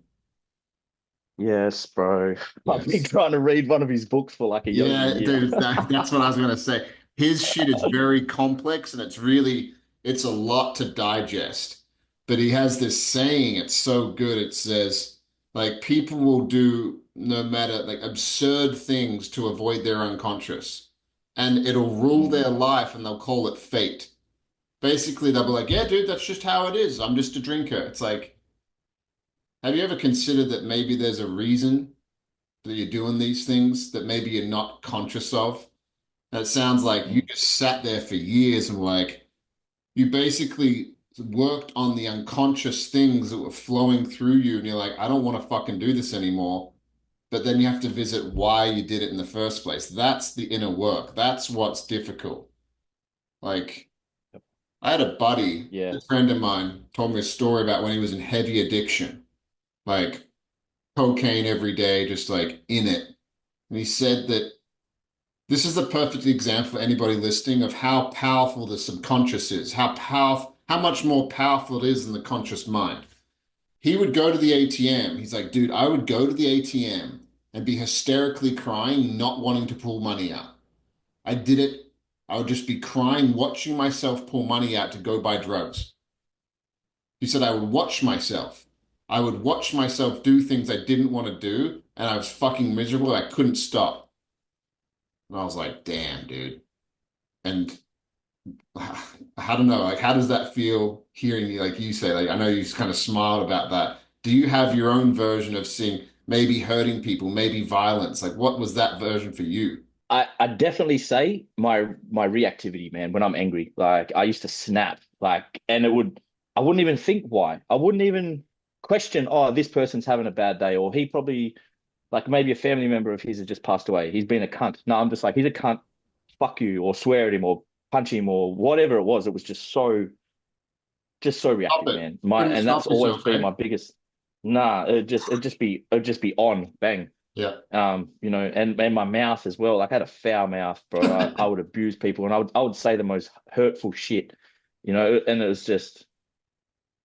Yes, bro. I've been Yes. trying to read one of his books for like over a Yeah, year. dude, that's what I was gonna say. His shit is very complex and it's a lot to digest. But he has this saying, it's so good. It says, like, people will do no matter like absurd things to avoid their unconscious. and it'll rule Mm. their life and they'll call it fate. Basically, they'll be like, yeah, dude, that's just how it is. I'm just a drinker. It's like, have you ever considered that maybe there's a reason that you're doing these things that maybe you're not conscious of? That sounds like you Mm. just sat there for years and like you basically worked on the unconscious things that were flowing through you, and you're like, I don't want to fucking do this anymore. But then you have to visit why you did it in the first place. That's the inner work. That's what's difficult. Like, Yep. I had a buddy, Yeah. a friend of mine, told me a story about when he was in heavy addiction, like cocaine every day, just like in it. And he said that this is the perfect example for anybody listening of how powerful the subconscious is, how much more powerful it is than the conscious mind. He would go to the ATM. He's like, dude, I would go to the ATM and be hysterically crying, not wanting to pull money out. I did it. I would just be crying, watching myself pull money out to go buy drugs. He said, I would watch myself. I would watch myself do things I didn't want to do, and I was fucking miserable. I couldn't stop. And I was like, damn, dude. And I don't know, like, how does that feel hearing you, like you say, like, I know you kind of smiled about that. Do you have your own version of seeing maybe hurting people, maybe violence? Like, what was that version for you? I definitely say my reactivity, man, when I'm angry. Like I used to snap, like, and I wouldn't even think why. I wouldn't even question, oh, this person's having a bad day, or he probably like maybe a family member of his has just passed away. He's been a cunt. No, I'm just like, he's a cunt, fuck you, or swear at him or punch him or whatever it was. It was just so Stop reactive, it. man. Couldn't And that's stop always yourself, been eh? my biggest. Nah, it'd just be on, bang. Yeah. And my mouth as well. Like I had a foul mouth, bro. I would abuse people, and I would say the most hurtful shit, and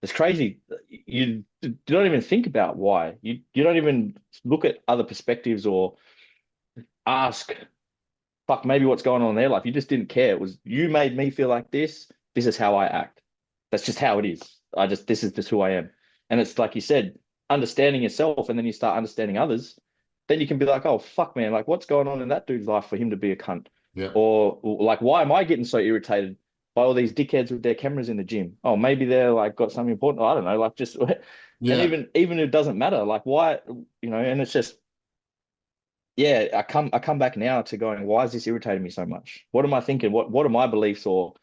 it's crazy. You don't even think about why. You don't even look at other perspectives or ask, fuck, maybe what's going on in their life. You just didn't care. It was you made me feel like this. This is how I act. That's just how it is. This is just who I am. And it's like you said, understanding yourself and then you start understanding others, then you can be like, oh, fuck, man, like what's going on in that dude's life for him to be a cunt? Yeah. Or like, why am I getting so irritated by all these dickheads with their cameras in the gym? Oh, maybe they're like got something important. I don't know, like just, and Yeah. even it doesn't matter. Like why, and it's just, yeah, I come back now to going, why is this irritating me so much? What am I thinking? What are my beliefs or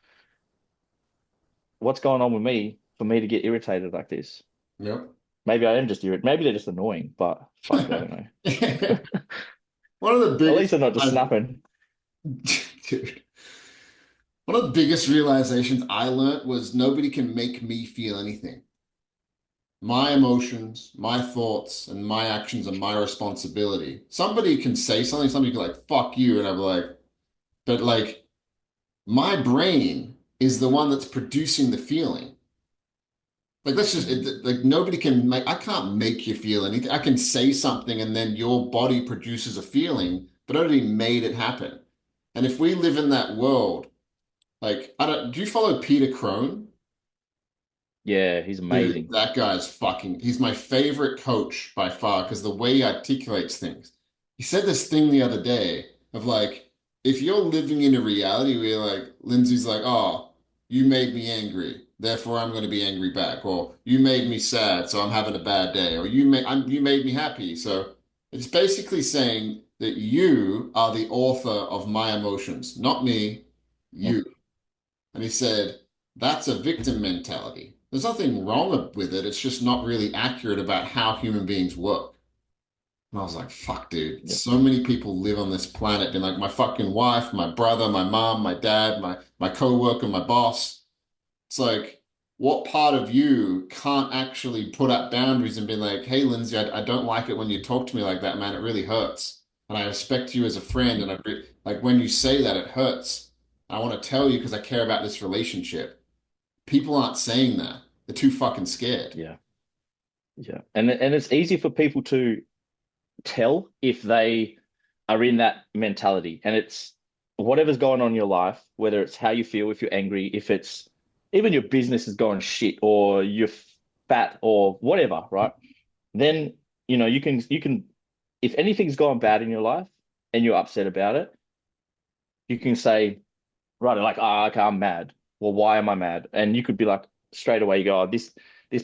what's going on with me for me to get irritated like this? Yep. Maybe I am just irritated. Maybe they're just annoying, but fuck, I don't know. One of the At least biggest, they're not just snapping. dude, one of the biggest realizations I learned was nobody can make me feel anything. My emotions, my thoughts, and my actions are my responsibility. Somebody can say something, somebody can be like, fuck you, and I'm like, but like, my brain is the one that's producing the feeling. Like, let's just, Mm, like, nobody can make, I can't make you feel anything. I can say something and then your body produces a feeling, but I already made it happen. And if we live in that world, like, I don't, do you follow Peter Crone? yeah, he's Dude, amazing. that guy's fucking, he's my favorite coach by far because the way he articulates things. He said this thing the other day of like, if you're living in a reality where you're like, Lindsay's like, oh, you made me angry, therefore I'm going to be angry back, or you made me sad, so I'm having a bad day, or you made me happy. So it's basically saying that you are the author of my emotions, not me, Mm, you. And he said, that's a victim mentality. There's nothing wrong with it. It's just not really accurate about how human beings work. And I was like, fuck, dude. yep, So many people live on this planet being like my fucking wife, my brother, my mom, my dad, my coworker, my boss. It's like, what part of you can't actually put up boundaries and be like, hey, Lindsay, I don't like it when you talk to me like that, man. It really hurts. And I respect you as a friend. mm, And like when you say that, it hurts. I want to tell you because I care about this relationship. People aren't saying that. They're too fucking scared. yeah, yeah. And it's easy for people to tell if they are in that mentality. And it's whatever's going on in your life, whether it's how you feel, if you're angry, if it's even your business is going shit or you're fat or whatever, right? Then, you can, if anything's gone bad in your life and you're upset about it, You can say, right, like, ah, okay, I'm mad. Well, why am I mad? And you could be like, straight away, you go, oh, this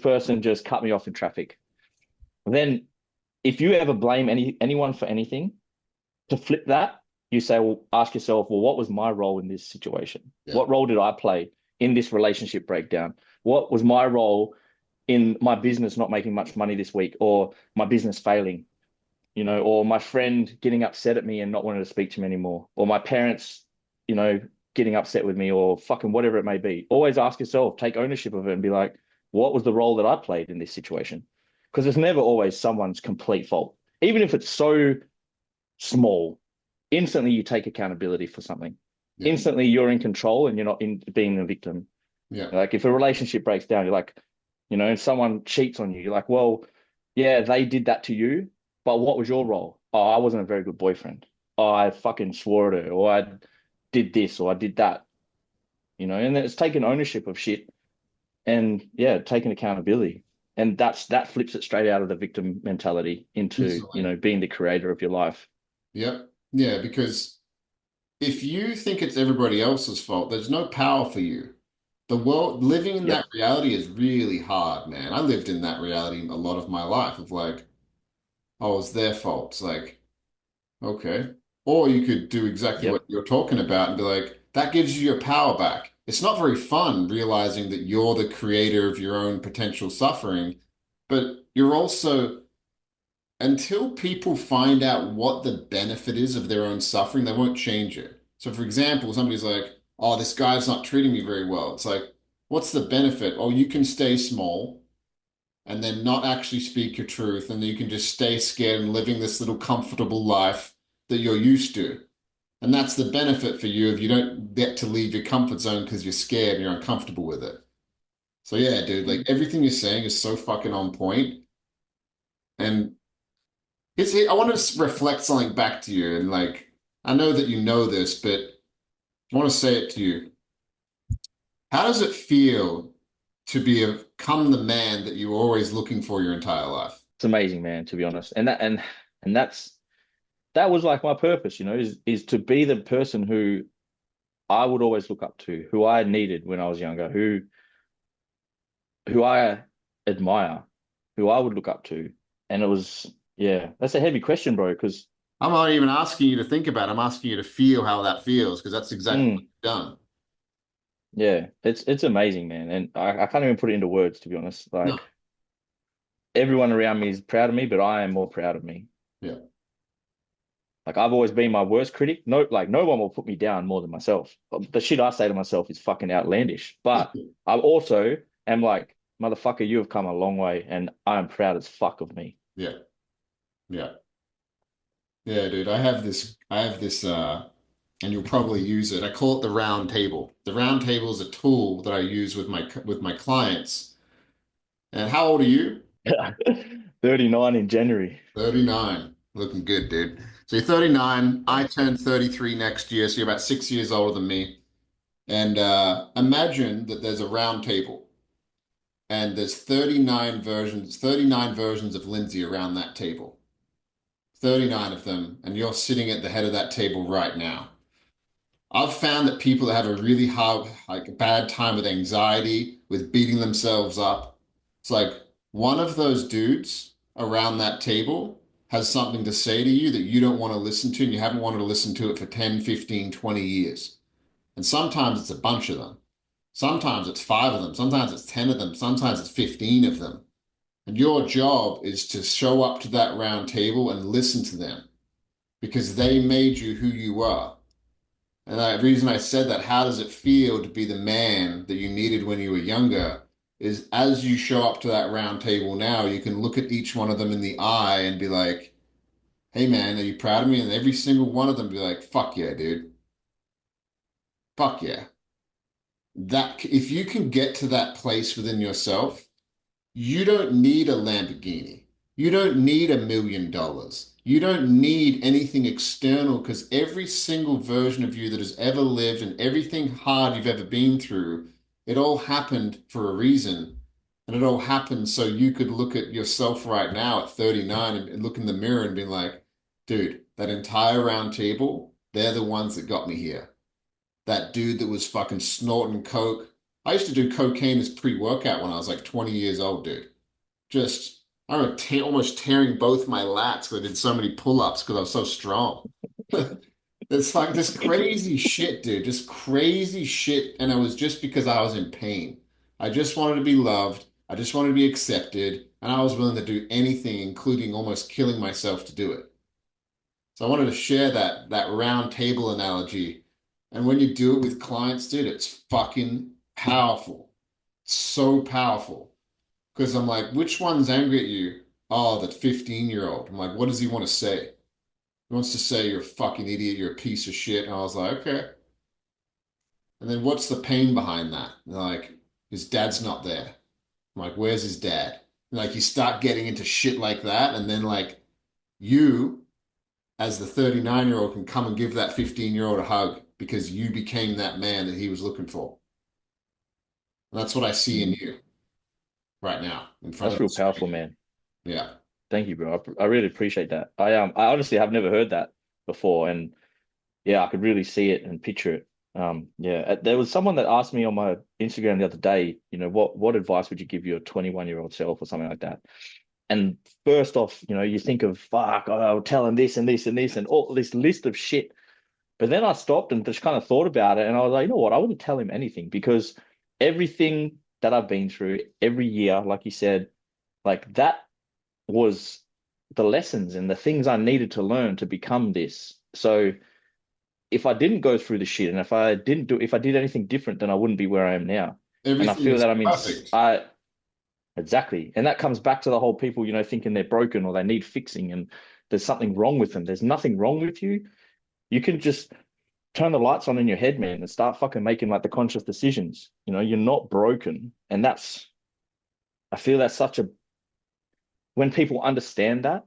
person just cut me off in traffic. Then if you ever blame anyone for anything, to flip that, you say, well, ask yourself, well, what was my role in this situation? Yeah. What role did I play in this relationship breakdown? What was my role in my business not making much money this week, or my business failing, or my friend getting upset at me and not wanting to speak to me anymore, or my parents, you know, getting upset with me, or fucking whatever it may be. Always ask yourself, take ownership of it and be like, what was the role that I played in this situation? Because it's never always someone's complete fault. Even if it's so small, instantly you take accountability for something. Yeah. Instantly you're in control and you're not in being a victim. Yeah. Like if a relationship breaks down, you're like, if someone cheats on you, you're like, well, yeah, they did that to you, but what was your role? Oh, I wasn't a very good boyfriend. Oh, I fucking swore at her, or I did this, or I did that, and then it's taking ownership of shit and yeah, taking accountability. And that flips it straight out of the victim mentality into, Instantly. being the creator of your life. Yep. Yeah, because if you think it's everybody else's fault, there's no power for you. The world, living in that Yep. reality is really hard, man. I lived in that reality a lot of my life of like, oh, it's their fault. It's like, okay. Or you could do exactly Yep. what you're talking about and be like, that gives you your power back. It's not very fun realizing that you're the creator of your own potential suffering, but you're also, until people find out what the benefit is of their own suffering, they won't change it. So, for example, somebody's like, oh, this guy's not treating me very well. It's like, what's the benefit? Oh, you can stay small and then not actually speak your truth, and you can just stay scared and living this little comfortable life that you're used to. And that's the benefit for you if you don't get to leave your comfort zone because you're scared and you're uncomfortable with it. So yeah, dude, like everything you're saying is so fucking on point. And I want to reflect something back to you, and like I know that you know this, but I want to say it to you. How does it feel to become the man that you were always looking for your entire life? It's amazing, man, to be honest. And that was like my purpose, is to be the person who I would always look up to, who I needed when I was younger, who I admire, who I would look up to. And it was, yeah, that's a heavy question, bro, because I'm not even asking you to think about it. I'm asking you to feel how that feels because that's exactly what mm, you've done. yeah, it's amazing, man. And I can't even put it into words, to be honest. No. Like everyone around me is proud of me, but I am more proud of me. Yeah. Like I've always been my worst critic. No, like no one will put me down more than myself. The shit I say to myself is fucking outlandish. But I also am like, motherfucker, you have come a long way, and I am proud as fuck of me. Yeah. Yeah. Yeah, dude. I have this and you'll probably use it. I call it the round table. The round table is a tool that I use with my clients. And how old are you? 39 in January. 39. Looking good, dude. So you're 39. I Thanks, turn man. 33 next year, so you're about 6 years older than me. And imagine that there's a round table and there's 39 versions of Lindsay around that table. 39 of them, and you're sitting at the head of that table right now. I've found that people that have a really hard, like a bad time with anxiety, with beating themselves up, it's like one of those dudes around that table has something to say to you that you don't want to listen to, and you haven't wanted to listen to it for 10, 15, 20 years. And sometimes it's a bunch of them. Sometimes it's five of them. Sometimes it's 10 of them. Sometimes it's 15 of them. And your job is to show up to that round table and listen to them because they made you who you are. And the reason I said that, how does it feel to be the man that you needed when you were younger? Is as you show up to that round table now, you can look at each one of them in the eye and be like, hey man, are you proud of me? And every single one of them be like, fuck yeah, dude. Fuck yeah. That if you can get to that place within yourself, you don't need a Lamborghini. You don't need $1 million. You don't need anything external because every single version of you that has ever lived and everything hard you've ever been through, it all happened for a reason. And it all happened so you could look at yourself right now at 39 and look in the mirror and be like, dude, that entire round table, they're the ones that got me here. that dude that was fucking snorting coke. I used to do cocaine as pre-workout when I was like 20 years old, dude. Just I remember almost tearing both my lats because I did so many pull-ups because I was so strong. It's like this crazy shit, dude. Just crazy shit. And it was just because I was in pain. I just wanted to be loved. I just wanted to be accepted. And I was willing to do anything, including almost killing myself to do it. So I wanted to share that round table analogy. And when you do it with clients, dude, it's fucking powerful. So powerful. Because I'm like, which one's angry at you? Oh, that 15-year-old. I'm like, what does he want to say? He wants to say you're a fucking idiot, you're a piece of shit. And I was like, okay. And then what's the pain behind that? And they're like, his dad's not there. I'm like, where's his dad? And like you start getting into shit like that, and then like you, as the 39-year-old, can come and give that 15-year-old a hug because you became that man that he was looking for. And that's what I see in you right now in front That's of the real powerful, screen. man. Yeah. Thank you, bro. I really appreciate that. I honestly have never heard that before, and yeah, I could really see it and picture it. Yeah, there was someone that asked me on my Instagram the other day, what advice would you give your 21-year-old self or something like that? And first off, you think of fuck, I'll tell him this and this and this and all this list of shit. But then I stopped and just kind of thought about it, and I was like, you know what? I wouldn't tell him anything because everything that I've been through every year, like you said, like that was the lessons and the things I needed to learn to become this. So if I didn't go through the shit and if I did anything different, then I wouldn't be where I am now. And I Everything feel is that perfect. I exactly. And that comes back to the whole people, thinking they're broken or they need fixing and there's something wrong with them. There's nothing wrong with you. You can just turn the lights on in your head, man, and start fucking making like the conscious decisions. You're not broken. And I feel that's such a, when people understand that,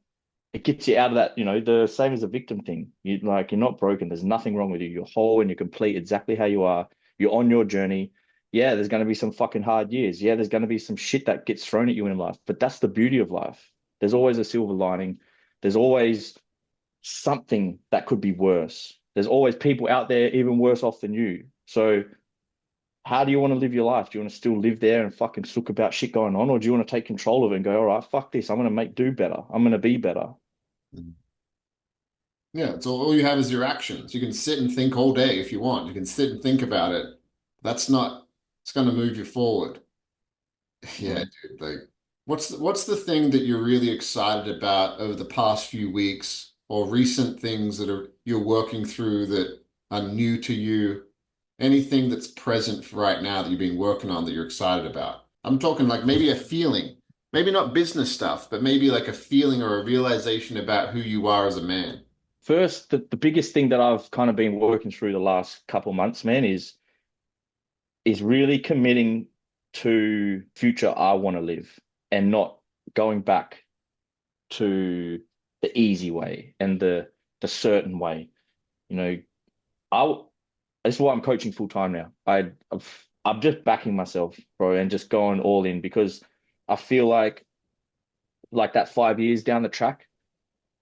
it gets you out of that, the same as a victim thing. You're not broken. There's nothing wrong with you. You're whole and you're complete exactly how you are. You're on your journey. Yeah, there's going to be some fucking hard years. Yeah, there's going to be some shit that gets thrown at you in life, but that's the beauty of life. There's always a silver lining. There's always something that could be worse. There's always people out there even worse off than you. So how do you want to live your life? Do you want to still live there and fucking sook about shit going on, or do you want to take control of it and go, all right, fuck this. I'm going to make do better. I'm going to be better. Yeah, it's all you have is your actions. You can sit and think all day if you want. You can sit and think about it. That's not, it's going to move you forward. Yeah, Mm. dude. Like, what's the thing that you're really excited about over the past few weeks, or recent things that are you're working through that are new to you? Anything that's present for right now that you've been working on that you're excited about? I'm talking like maybe a feeling, maybe not business stuff, but maybe like a feeling or a realization about who you are as a man. First, the biggest thing that I've kind of been working through the last couple of months, man, is really committing to future I want to live and not going back to the easy way and the certain way. You know, I That's why I'm coaching full time now. I'm just backing myself, bro, and just going all in because I feel like that 5 years down the track,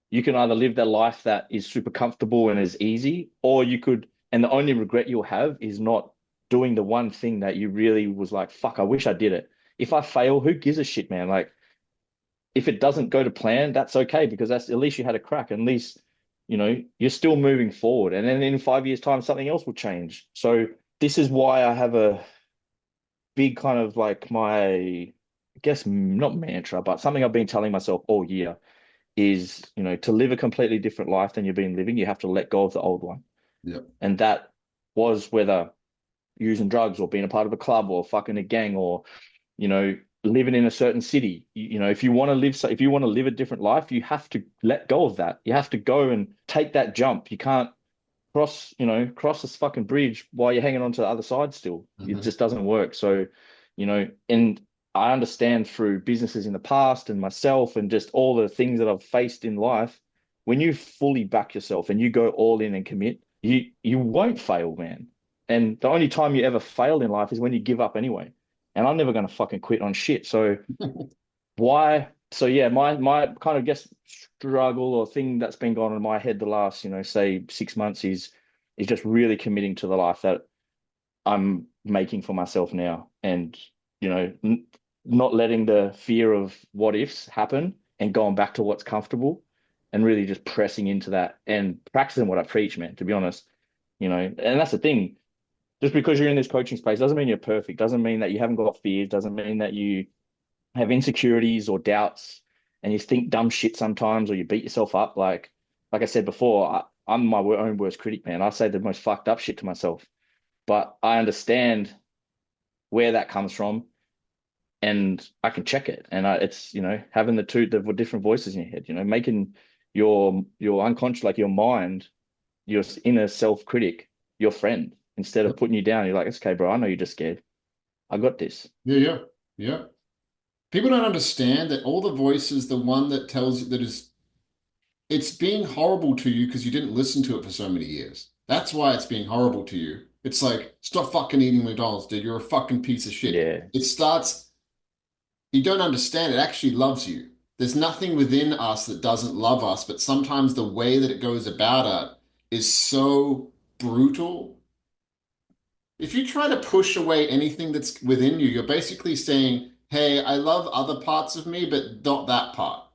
you can either live that life that is super comfortable and is easy, or and the only regret you'll have is not doing the one thing that you really was like, fuck, I wish I did it. If I fail, who gives a shit, man? Like, if it doesn't go to plan, that's okay because that's at least you had a crack. At least, you're still moving forward. And then in 5 years' time, something else will change. So this is why I have a big kind of like I guess not mantra, but something I've been telling myself all year is, to live a completely different life than you've been living, you have to let go of the old one. Yep. And that was whether using drugs or being a part of a club or fucking a gang or, living in a certain city. If you want to live a different life, you have to let go of that. You have to go and take that jump. You can't cross this fucking bridge while you're hanging on to the other side still. It Hmm. just doesn't work. So, and I understand through businesses in the past and myself and just all the things that I've faced in life, when you fully back yourself and you go all in and commit, you won't fail, man. And the only time you ever fail in life is when you give up anyway. And I'm never gonna fucking quit on shit. So why? So yeah, my kind of guess struggle or thing that's been going on in my head the last, say 6 months is just really committing to the life that I'm making for myself now, and n not letting the fear of what ifs happen and going back to what's comfortable, and really just pressing into that and practicing what I preach, man. To be honest, and that's the thing. Just because you're in this coaching space doesn't mean you're perfect. Doesn't mean that you haven't got fears. Doesn't mean that you have insecurities or doubts and you think dumb shit sometimes or you beat yourself up. Like I said before, I'm my own worst critic, man. I say the most fucked up shit to myself, but I understand where that comes from and I can check it. And it's, having the different voices in your head, making your unconscious, like your mind, your inner self-critic, your friend, instead of putting you down. You're like, it's okay, bro. I know you're just scared. I got this. Yeah, yeah, yeah. People don't understand that all the voices, the one that tells you that is, it's being horrible to you because you didn't listen to it for so many years. That's why it's being horrible to you. It's like, stop fucking eating McDonald's, dude. You're a fucking piece of shit. Yeah, It starts, you don't understand. It actually loves you. There's nothing within us that doesn't love us, but sometimes the way that it goes about it is so brutal. If you try to push away anything that's within you, you're basically saying, hey, I love other parts of me, but not that part.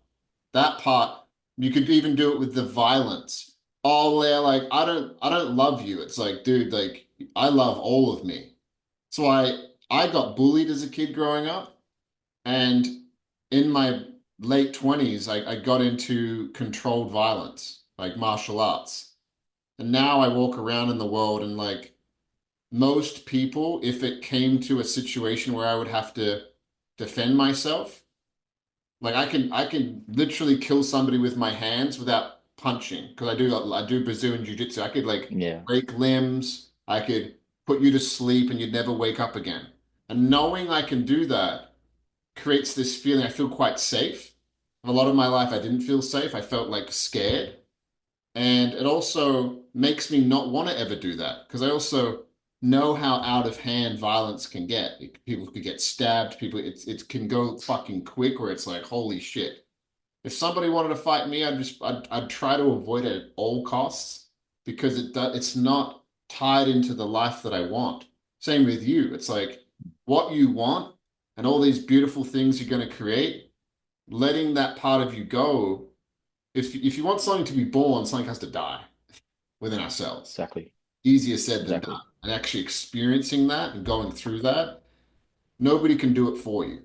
That part, you could even do it with the violence. Oh, they're like, I don't love you. It's like, dude, like, I love all of me. So I got bullied as a kid growing up, and in my late 20s, I got into controlled violence, like martial arts. And now I walk around in the world and like most people, if it came to a situation where I would have to defend myself, like I can literally kill somebody with my hands without punching because I do Brazilian jiu-jitsu. I could like yeah, break limbs. I could put you to sleep and you'd never wake up again. And knowing I can do that creates this feeling I feel quite safe. And a lot of my life I didn't feel safe. I felt like scared. And it also makes me not want to ever do that because I also know how out of hand violence can get. People could get stabbed. It can go fucking quick where it's like, holy shit. If somebody wanted to fight me, I'd try to avoid it at all costs because it's not tied into the life that I want. Same with you. It's like what you want and all these beautiful things you're going to create, letting that part of you go. If you want something to be born, something has to die within ourselves. exactly, Easier said than done. exactly. And actually experiencing that and going through that, nobody can do it for you.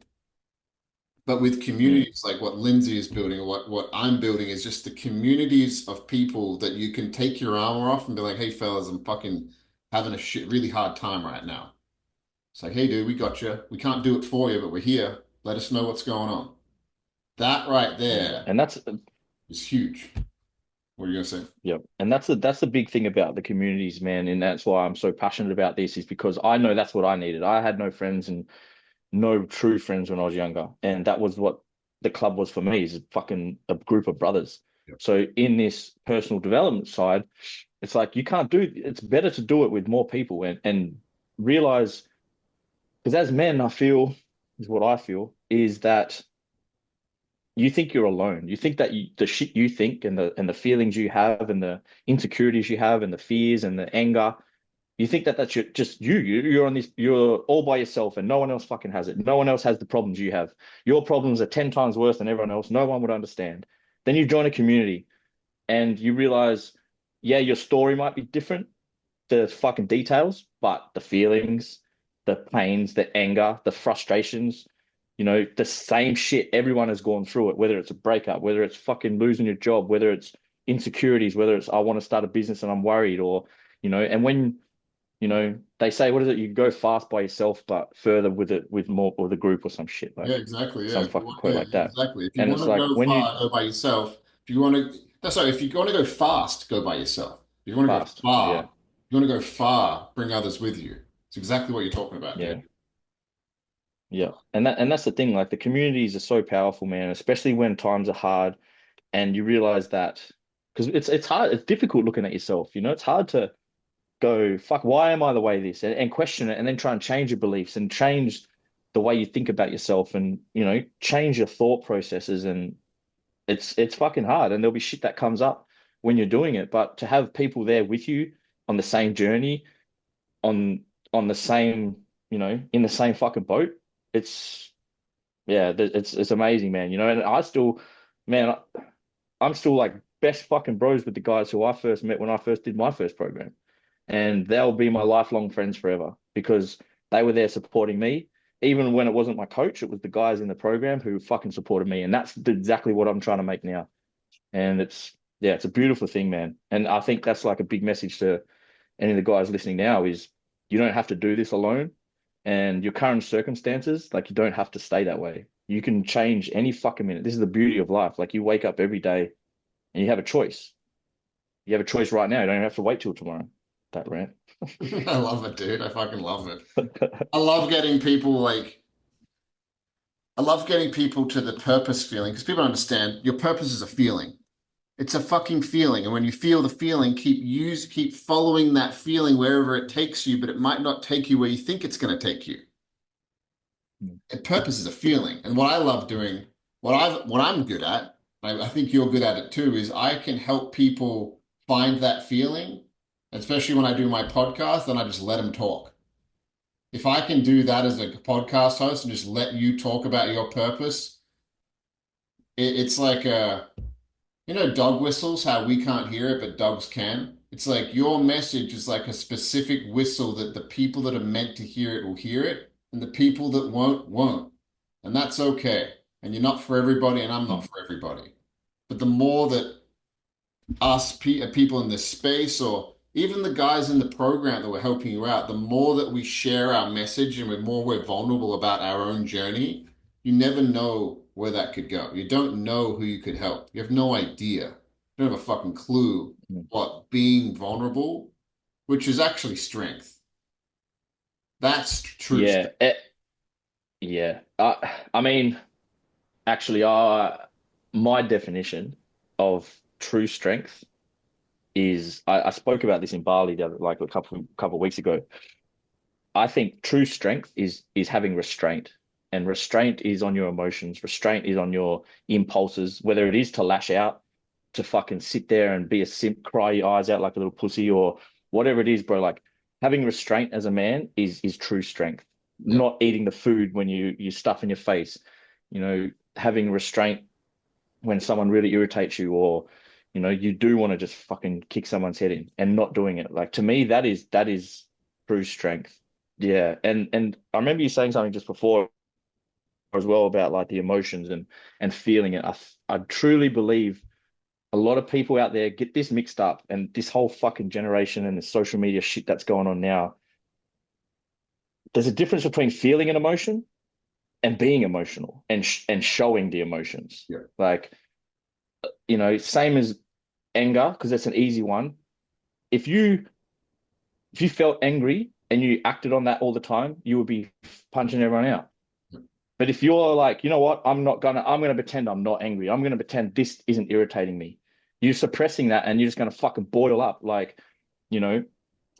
But with Mm. communities like what Lindsay is building, or what I'm building, is just the communities of people that you can take your armor off and be like, hey, fellas, I'm fucking having a shit, really hard time right now. It's like, hey, dude, we got you. We can't do it for you, but we're here. Let us know what's going on. That right Yeah, there and that's is huge. What are you gonna say? yeah, and that's the big thing about the communities, man, and that's why I'm so passionate about this, is because I know that's what I needed. I had no friends and no true friends when I was younger, and that was what the club was for me, is fucking a group of brothers. So in this personal development side, it's like you can't do it's better to do it with more people and realize, because as men, I feel, is what I feel, is that you think you're alone. You think that the shit you think and the feelings you have and the insecurities you have and the fears and the anger, you think that that's just you. You're on this. You're all by yourself, and no one else fucking has it. No one else has the problems you have. Your problems are 10 times worse than everyone else. No one would understand. Then you join a community, and you realize, yeah, your story might be different, the fucking details, but the feelings, the pains, the anger, the frustrations, the same shit. Everyone has gone through it, whether it's a breakup, whether it's fucking losing your job, whether it's insecurities, whether it's I want to start a business and I'm worried, or, and when, they say, what is it? You go fast by yourself, but further with it, with more, with a group or some shit, Yeah, like exactly. Yeah, some if you fucking want, quote yeah, like that. exactly. If you And want it's to like go when you far, go by yourself. If you want to, no, sorry, if you want to go fast, go by yourself. If you want to go fast, far, yeah, you want to go far, bring others with you. It's exactly what you're talking about, dude. yeah. Yeah. And that's the thing, like the communities are so powerful, man, especially when times are hard and you realize that, because it's hard, it's difficult looking at yourself, it's hard to go, fuck, why am I the way this? And question it and then try and change your beliefs and change the way you think about yourself and, change your thought processes. And it's fucking hard and there'll be shit that comes up when you're doing it. But to have people there with you on the same journey, on the same, in the same fucking boat. It's yeah, it's amazing, man. And I still, man, I'm still like best fucking bros with the guys who I first met when I first did my first program. And they'll be my lifelong friends forever because they were there supporting me. Even when it wasn't my coach, it was the guys in the program who fucking supported me. And that's exactly what I'm trying to make now. And yeah, it's a beautiful thing, man. And I think that's like a big message to any of the guys listening now is you don't have to do this alone. And your current circumstances, like you don't have to stay that way. You can change any fucking minute. This is the beauty of life. Like you wake up every day and you have a choice. You have a choice right now. You don't even have to wait till tomorrow. That rant. I love it, dude. I fucking love it. I love getting people like I love getting people to the purpose feeling because people understand your purpose is a feeling. It's a fucking feeling. And when you feel the feeling, keep following that feeling wherever it takes you, but it might not take you where you think it's going to take you. And purpose is a feeling. And what I love doing, what I'm good at, I think you're good at it too, is I can help people find that feeling, especially when I do my podcast, then I just let them talk. If I can do that as a podcast host and just let you talk about your purpose, it's like dog whistles, how we can't hear it, but dogs can. It's like your message is like a specific whistle that the people that are meant to hear it will hear it, and the people that won't. And that's okay. And you're not for everybody, and I'm not for everybody. But the more that people in this space, or even the guys in the program that were helping you out, the more that we share our message and the more we're vulnerable about our own journey, you never know where that could go. You don't know who you could help. You have no idea. You don't have a fucking clue what being vulnerable, which is actually strength. That's true Yeah, strength. yeah. I mean, actually, my definition of true strength is I spoke about this in Bali like a couple of weeks ago. I think true strength is having restraint, and restraint is on your emotions. Restraint is on your impulses, whether it is to lash out, to fucking sit there and be a simp, cry your eyes out like a little pussy, or whatever it is, bro. Like having restraint as a man is true strength. Yeah. Not eating the food when you stuff in your face, having restraint when someone really irritates you, or you do want to just fucking kick someone's head in and not doing it. Like to me, that is true strength. Yeah, and I remember you saying something just before as well about like the emotions and feeling it. I truly believe a lot of people out there get this mixed up, and this whole fucking generation and the social media shit that's going on now. There's a difference between feeling an emotion and being emotional and showing the emotions. Yeah. Like, same as anger, because it's an easy one. If you if you felt angry and you acted on that all the time, you would be punching everyone out. But if you're like, you know what, I'm gonna pretend I'm not angry. I'm gonna pretend this isn't irritating me. You're suppressing that and you're just gonna fucking boil up, like, you know,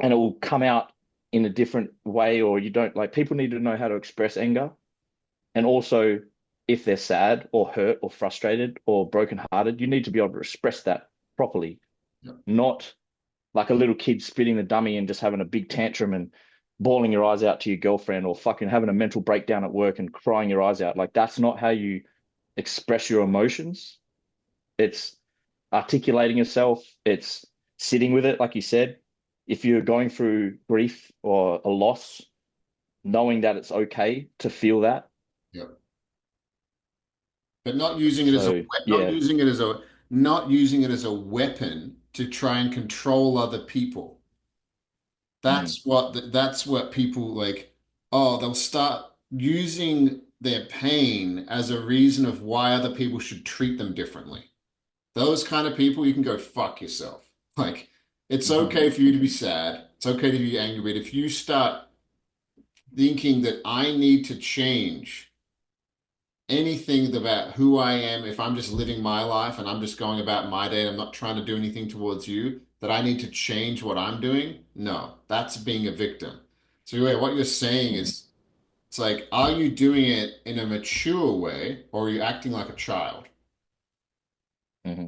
and it will come out in a different way, or you don't like people need to know how to express anger. And also if they're sad or hurt or frustrated or brokenhearted, you need to be able to express that properly, Yeah. not like a little kid spitting the dummy and just having a big tantrum and bawling your eyes out to your girlfriend, or fucking having a mental breakdown at work and crying your eyes out. Like that's not how you express your emotions. It's articulating yourself. It's sitting with it, like you said. If you're going through grief or a loss, knowing that it's okay to feel that. Yeah. But not using it as a So not yeah. using it as a not using it as a weapon to try and control other people. Mm, That's what people like, oh, they'll start using their pain as a reason of why other people should treat them differently. Those kind of people, you can go fuck yourself. Like, it's mhm, okay for you to be sad. It's okay to be angry. But if you start thinking that I need to change anything about who I am, if I'm just living my life and I'm just going about my day and I'm not trying to do anything towards you, that I need to change what I'm doing, no, that's being a victim. So yeah, what you're saying mhm, is, it's like, are you doing it in a mature way or are you acting like a child?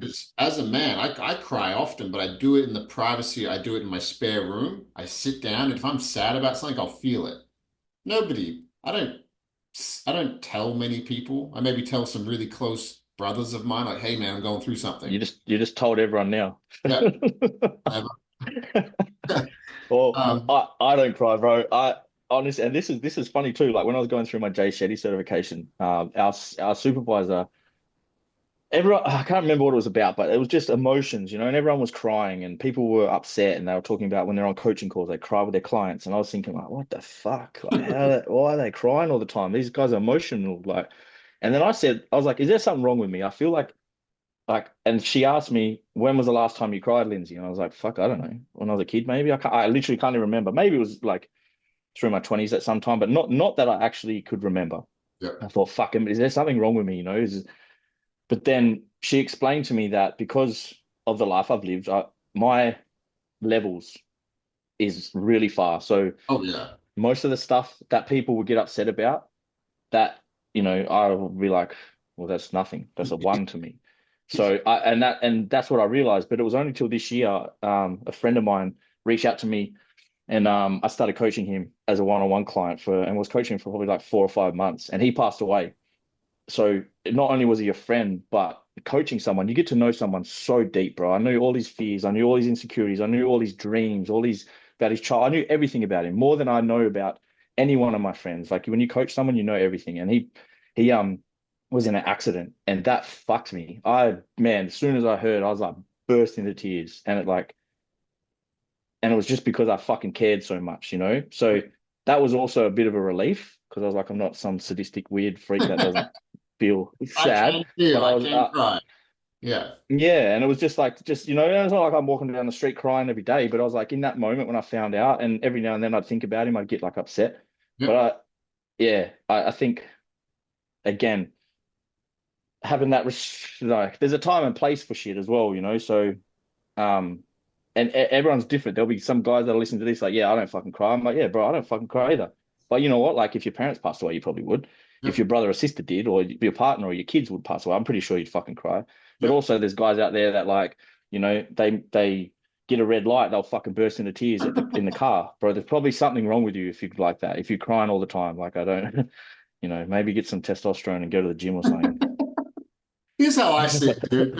Because as a man, I cry often, but I do it in the privacy. I do it in my spare room. I sit down, and if I'm sad about something, I'll feel it. Nobody, I don't tell many people. I maybe tell some really close brothers of mine, like, "Hey, man, I'm going through something." You just told everyone now. Yeah, never. Well, Um, I don't cry, bro. I honestly, and this is funny too. Like when I was going through my Jay Shetty certification, our supervisor, everyone, I can't remember what it was about, but it was just emotions, you know, and everyone was crying and people were upset and they were talking about when they're on coaching calls, they cry with their clients. And I was thinking, like, what the fuck? Like, why are they crying all the time? These guys are emotional. Like, and then I was like, is there something wrong with me? I feel like, and she asked me, when was the last time you cried, Lindsay? And I was like, fuck, I don't know. When I was a kid, maybe. I literally can't even remember. Maybe it was like through my 20s at some time, but not that I actually could remember. yeah. I thought, fuck, is there something wrong with me? You know, but then she explained to me that because of the life I've lived, my levels is really far. So Oh yeah. most of the stuff that people would get upset about, that, I would be like, well, that's nothing. That's a one to me. So and that's what I realized. But it was only till this year, a friend of mine reached out to me and I started coaching him as a one-on-one client and was coaching him for probably like 4 or 5 months. And he passed away. So not only was he a friend, but coaching someone, you get to know someone so deep, bro. I knew all his fears, I knew all his insecurities, I knew all his dreams, all his about his child. I knew everything about him, more than I know about any one of my friends. Like when you coach someone, you know everything. And he was in an accident and that fucked me. Man, as soon as I heard, I was like burst into tears. And it was just because I fucking cared so much, you know? So that was also a bit of a relief because I was like, I'm not some sadistic weird freak that doesn't feel I sad. can feel, But I I was, can cry. Yeah. yeah, and it was just like, it's not like I'm walking down the street crying every day, but I was like, in that moment when I found out, and every now and then I'd think about him, I'd get like upset. But Yep. yeah, I think again, having that, like, there's a time and place for shit as well, you know? So, um, and everyone's different. There'll be some guys that'll listen to this, like, yeah, I don't fucking cry. I'm like, yeah, bro, I don't fucking cry either. But you know what? Like, if your parents passed away, you probably would. If Yep. your brother or sister did, or your partner or your kids would pass away, I'm pretty sure you'd fucking cry. But Yep. also, there's guys out there that like, they get a red light, they'll fucking burst into tears in the car, bro. There's probably something wrong with you if you're like that. If you're crying all the time, like I don't, maybe get some testosterone and go to the gym or something. Here's how I see it, dude.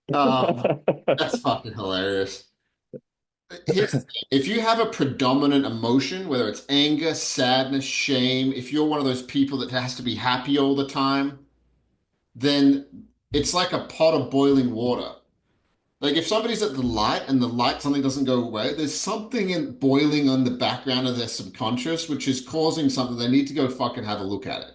That's fucking hilarious. Here's the thing. If you have a predominant emotion, whether it's anger, sadness, shame, if you're one of those people that has to be happy all the time, then it's like a pot of boiling water. Like if somebody's at the light and the light suddenly doesn't go away, there's something in boiling on the background of their subconscious which is causing something. They need to go fucking have a look at it.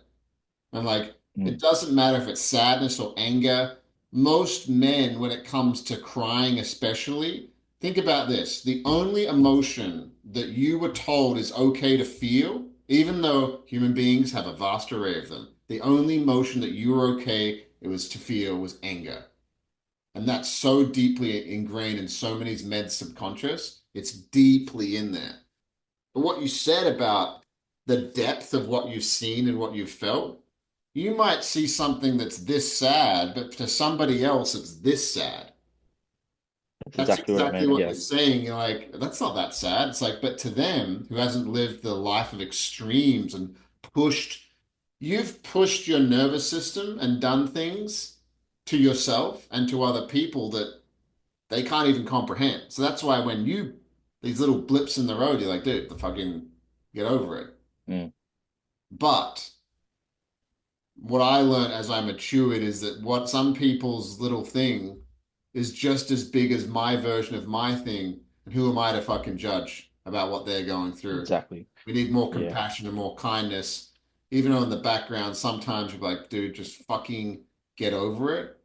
And like, it Mm, doesn't matter if it's sadness or anger. Most men, when it comes to crying, especially, think about this. The only emotion that you were told is okay to feel, even though human beings have a vast array of them, the only emotion that you were okay it was to feel was anger. And that's so deeply ingrained in so many men's subconscious. It's deeply in there. But what you said about the depth of what you've seen and what you've felt, you might see something that's this sad, but to somebody else, it's this sad. that's That's exactly what it exactly meant. what Yeah, you're saying. You're like, that's not that sad. It's like, but to them, who hasn't lived the life of extremes and pushed, you've pushed your nervous system and done things to yourself and to other people that they can't even comprehend. So that's why when these little blips in the road, you're like, dude, the fucking get over it. mm, But what I learned as I matured is that what some people's little thing is just as big as my version of my thing. And who am I to fucking judge about what they're going through? exactly. We need more Yeah. compassion and more kindness. Even though in the background, sometimes you're like, dude, just fucking get over it.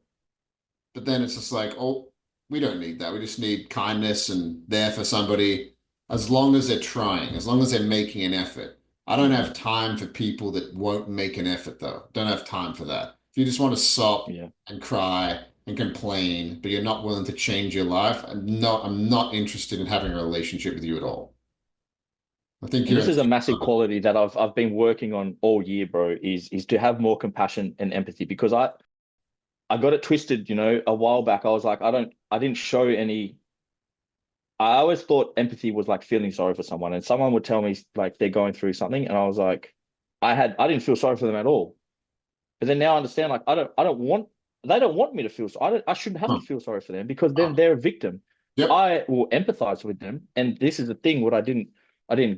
But then it's just like, oh, we don't need that. We just need kindness and there for somebody as long as they're trying, as long as they're making an effort. I don't have time for people that won't make an effort, though. Don't have time for that. If you just want to sob Yeah. and cry and complain, but you're not willing to change your life, I'm not interested in having a relationship with you at all. I think And you're this in is a massive quality that I've been working on all year, bro, is to have more compassion and empathy because I got it twisted, a while back. I was like, I didn't show any. I always thought empathy was like feeling sorry for someone, and someone would tell me like they're going through something, and I was like, I didn't feel sorry for them at all. But then now I understand, like, I don't want, they don't want me to feel so. I shouldn't have to Huh. feel sorry for them because then Oh, they're a victim. yep, I will empathize with them, and this is the thing. What I didn't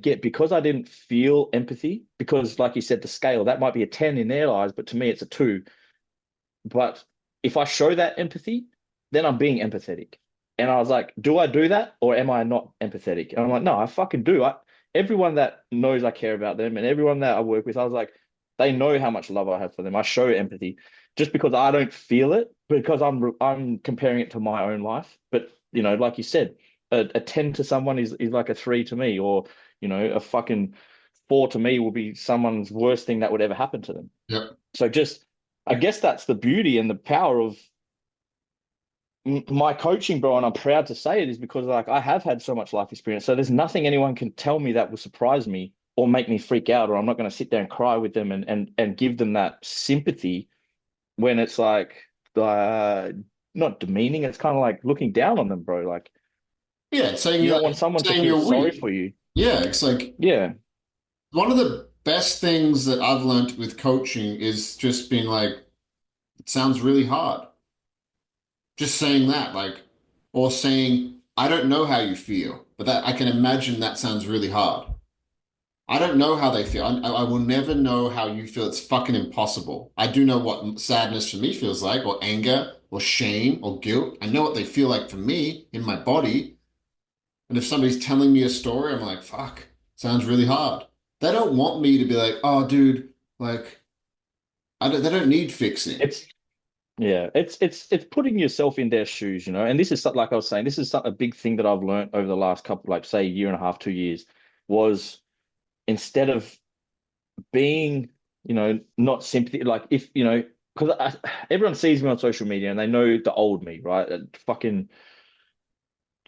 get because I didn't feel empathy. Because, like you said, the scale that might be a 10 in their eyes, but to me, it's a 2. But if I show that empathy, then I'm being empathetic. And I was like, do I do that or am I not empathetic? And I'm like, no, I fucking do. Everyone that knows I care about them and everyone that I work with, I was like, they know how much love I have for them. I show empathy just because I don't feel it because I'm comparing it to my own life. But like you said, a 10 to someone is like a 3 to me, or a fucking 4 to me will be someone's worst thing that would ever happen to them. yep. So just, I guess that's the beauty and the power of my coaching, bro. And I'm proud to say it is because like I have had so much life experience. So there's nothing anyone can tell me that will surprise me or make me freak out, or I'm not going to sit there and cry with them and give them that sympathy when it's like uh not demeaning. It's kind of like looking down on them, bro. Like Yeah, you don't want someone to saying feel you're sorry weak. for you. Yeah, it's like Yeah. one of the best things that I've learned with coaching is just being like, it sounds really hard. Just saying that, like, or saying, I don't know how you feel, but that I can imagine that sounds really hard. I don't know how they feel. I will never know how you feel. It's fucking impossible. I do know what sadness for me feels like, or anger, or shame, or guilt. I know what they feel like for me in my body. And if somebody's telling me a story, I'm like, fuck, sounds really hard. They don't want me to be like, oh, dude, like, they don't need fixing. It's Yeah, it's putting yourself in their shoes, And this is like I was saying, this is a big thing that I've learned over the last couple, like say, year and a half, 2 years, was instead of being, not sympathy, like if because everyone sees me on social media and they know the old me, right? Fucking,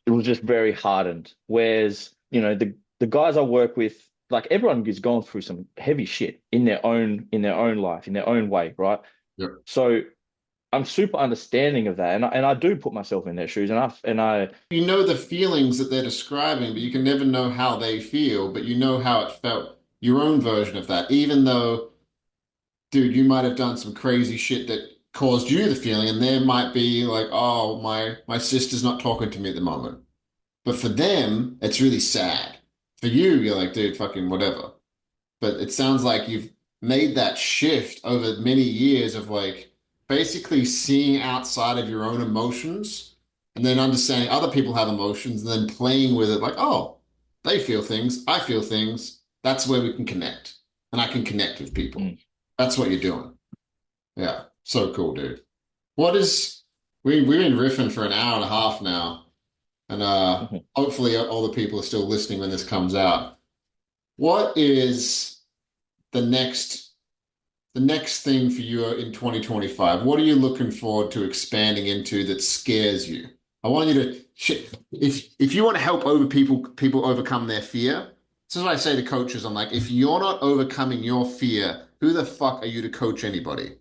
it was just very hardened. Whereas, the guys I work with, like everyone is going through some heavy shit in their own life, in their own way, right? Yep. So I'm super understanding of that, and I do put myself in their shoes, and I You know the feelings that they're describing, but you can never know how they feel, but you know how it felt, your own version of that, even though, dude, you might have done some crazy shit that caused you the feeling, and there might be like, oh, my sister's not talking to me at the moment. But for them, it's really sad. For you, you're like, dude, fucking whatever. But it sounds like you've made that shift over many years of like basically seeing outside of your own emotions and then understanding other people have emotions and then playing with it like, oh, they feel things, I feel things. That's where we can connect. And I can connect with people. mm, That's what you're doing. Yeah. So cool, dude. What is we've been riffing for an hour and a half now, and mhm. hopefully all the people are still listening when this comes out. What is the next the next thing for you in 2025? What are you looking forward to expanding into that scares you? I want you to if you want to help people overcome their fear. This is what I say to coaches. I'm like, if you're not overcoming your fear, who the fuck are you to coach anybody?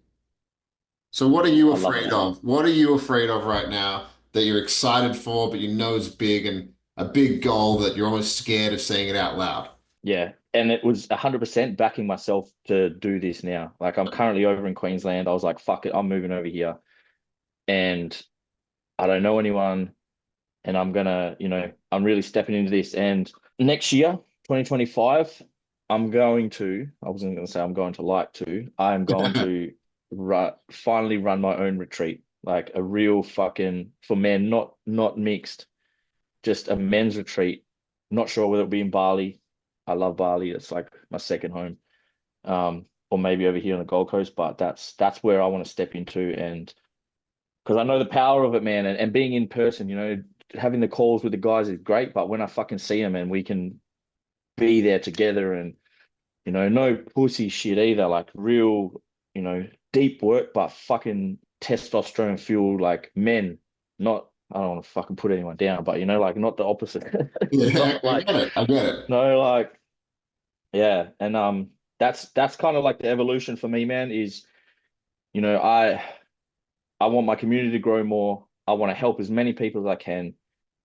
So what are you I love afraid that. of? What are you afraid of right now that you're excited for, but you know is big and a big goal that you're almost scared of saying it out loud? Yeah, and it was 100% backing myself to do this now. Like I'm currently over in Queensland. I was like, fuck it, I'm moving over here, and I don't know anyone, and I'm really stepping into this. And next year, 2025, I wasn't going to say I'm going to like to, I'm going to finally run my own retreat, like a real fucking for men, not mixed, just a men's retreat. Not sure whether it'll be in Bali. I love Bali. It's like my second home. Or maybe over here on the Gold Coast, but that's where I want to step into, and because I know the power of it, man, and being in person, having the calls with the guys is great, but when I fucking see them and we can be there together and, no pussy shit either, like real, deep work, but fucking testosterone fueled, like men, not, I don't want to fucking put anyone down, but, like not the opposite. Yeah, Not I like, get it. I get it. no, like, yeah. And, that's kind of like the evolution for me, man, is, you know, I, I want my community to grow more. I want to help as many people as I can,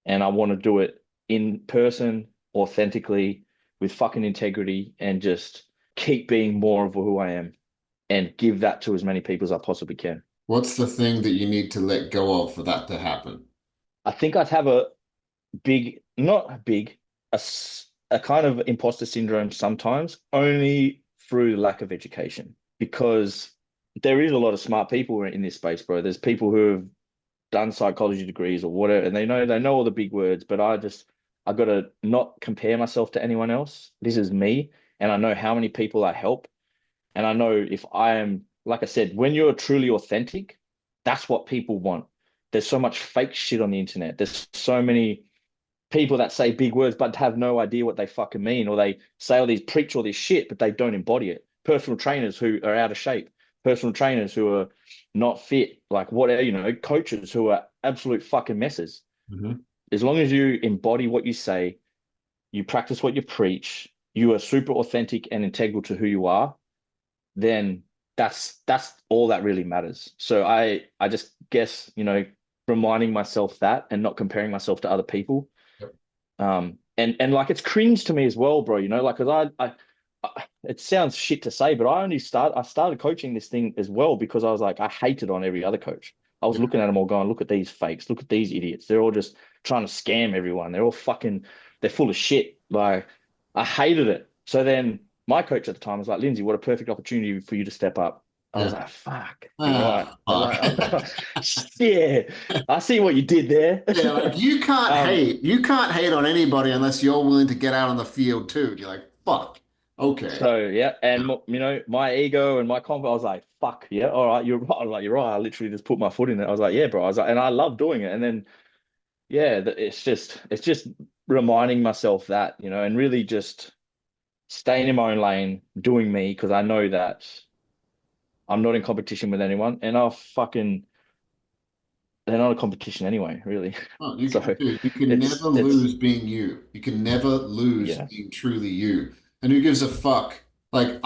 and I want to do it in person, authentically, with fucking integrity, and just keep being more of who I am and give that to as many people as I possibly can. What's the thing that you need to let go of for that to happen? I think I'd have a big, not big, a kind of imposter syndrome sometimes, only through lack of education. Because there is a lot of smart people in this space, bro. There's people who have done psychology degrees or whatever, and they know all the big words, but I gotta not compare myself to anyone else. This is me, and I know how many people I help, and I know if I am, like I said, when you're truly authentic, that's what people want. There's so much fake shit on the internet. There's so many people that say big words but have no idea what they fucking mean, or they say all these preach all this shit, but they don't embody it. Personal trainers who are out of shape, personal trainers who are not fit, like whatever, coaches who are absolute fucking messes. Mhm. As long as you embody what you say, you practice what you preach, you are super authentic and integral to who you are, then that's all that really matters. So I just guess, reminding myself that and not comparing myself to other people. Yep. And like it's cringe to me as well, bro. Like because it sounds shit to say, but I started coaching this thing as well because I was like I hated on every other coach. I was Yep. looking at them all going, look at these fakes, look at these idiots. They're all just trying to scam everyone. They're full of shit. Like I hated it. So then my coach at the time was like, Lindsay, what a perfect opportunity for you to step up. I was Yeah. like, fuck, you're right. Ah, I was fuck. like, yeah, I see what you did there. Yeah, like you can't Um, hate. You can't hate on anybody unless you're willing to get out on the field too. You're like, fuck. Okay. So yeah, and my ego and my confidence, I was like, "Fuck yeah, all right, you're right." I was like, "You're right." I literally just put my foot in it. I was like, "Yeah, bro." I was like, and I love doing it. And then yeah, it's just reminding myself that and really just staying in my own lane, doing me because I know that I'm not in competition with anyone, and they're not a competition anyway, really. Oh, So dude, you can never it's lose being you. You can never lose yeah, being truly you. And who gives a fuck? Like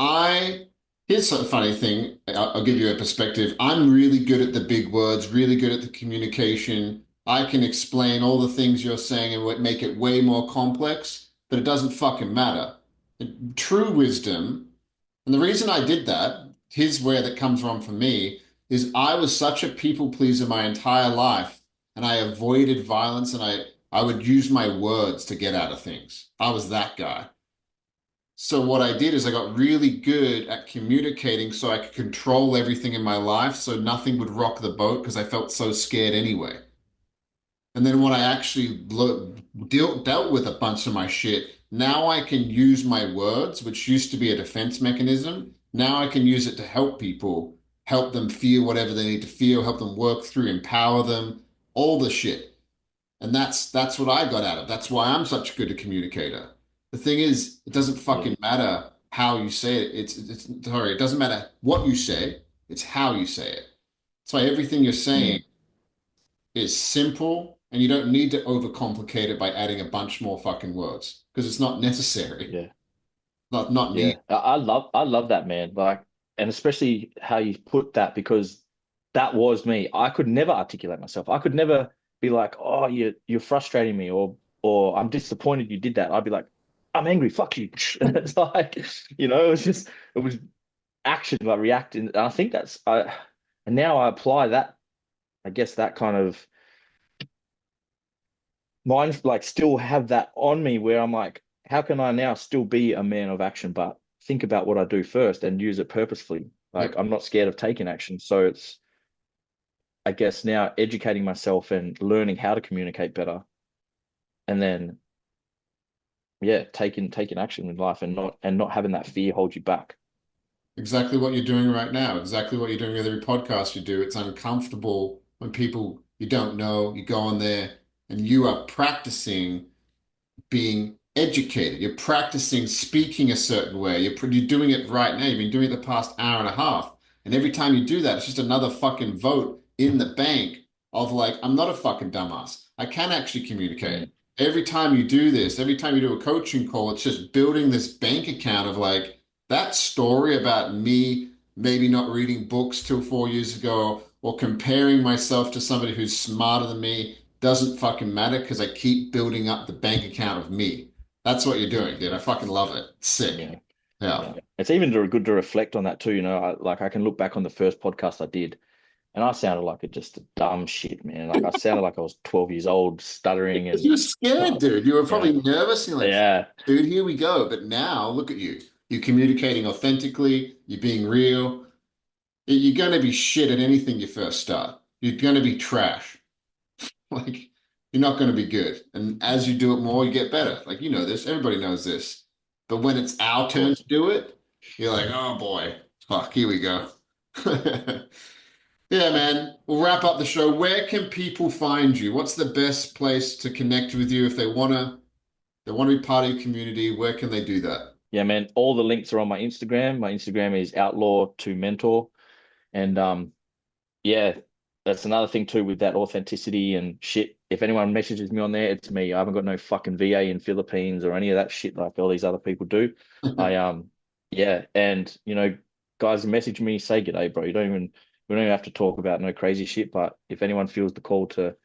here's a funny thing. I'll give you a perspective. I'm really good at the big words, really good at the communication. I can explain all the things you're saying and make it way more complex, but it doesn't fucking matter. True wisdom, and the reason I did that, here's where that comes from for me, is I was such a people pleaser my entire life, and I avoided violence, and I would use my words to get out of things. I was that guy. So what I did is I got really good at communicating so I could control everything in my life so nothing would rock the boat because I felt so scared anyway. And then when I actually dealt with a bunch of my shit, now I can use my words, which used to be a defense mechanism. Now I can use it to help people, help them feel whatever they need to feel, help them work through, empower them, all the shit. And that's what I got out of. That's why I'm such a good communicator. The thing is, it doesn't yeah, fucking matter how you say it. It's sorry, it doesn't matter what you say, it's how you say it. That's why everything you're saying mm, is simple and you don't need to overcomplicate it by adding a bunch more fucking words because it's not necessary. yeah. Not needed. Yeah, I love that, man. Like, and especially how you put that because that was me. I could never articulate myself. I could never be like, "Oh, you're frustrating me," or "I'm disappointed you did that." I'd be like, "I'm angry. Fuck you." And it's like, it was action, like reacting. And I think and now I apply that. I guess that kind of mind, like, still have that on me where I'm like, how can I now still be a man of action, but think about what I do first and use it purposefully? Like, Yep, I'm not scared of taking action. So it's, I guess, now educating myself and learning how to communicate better. And then, yeah, taking action in life and not having that fear hold you back. exactly what you're doing right now. Exactly what you're doing with every podcast you do. It's uncomfortable when people you don't know, you go on there and you are practicing being educated. You're practicing speaking a certain way. You're doing it right now. You've been doing it the past hour and a half. And every time you do that, it's just another fucking vote in the bank of like, I'm not a fucking dumbass. I can actually communicate. Mm, Every time you do this, every time you do a coaching call, it's just building this bank account of like that story about me maybe not reading books till 4 years ago or comparing myself to somebody who's smarter than me doesn't fucking matter because I keep building up the bank account of me. That's what you're doing, dude. I fucking love it. Sick. Yeah. Yeah. Yeah. It's even good to reflect on that too. Like I can look back on the first podcast I did, and I sounded like just a dumb shit, man. Like I sounded like I was 12 years old, stuttering Because and you were scared, like, dude. You were yeah, probably nervous. And you're like, yeah, dude, here we go. But now look at you. You're communicating authentically. You're being real. You're going to be shit at anything you first start. You're going to be trash. Like, you're not going to be good. And as you do it more, you get better. Like, you know this. Everybody knows this. But when it's our of turn course. to do it, you're like, oh boy, fuck, here we go. Yeah, man. We'll wrap up the show. Where can people find you? What's the best place to connect with you if they want to be part of your community? Where can they do that? Yeah, man. All the links are on my Instagram. My Instagram is outlaw to mentor, and yeah, that's another thing too with that authenticity and shit. If anyone messages me on there, it's me. I haven't got no fucking VA in Philippines or any of that shit like all these other people do. I yeah, and guys message me, say g'day, bro. We don't even have to talk about no crazy shit, but if anyone feels the call to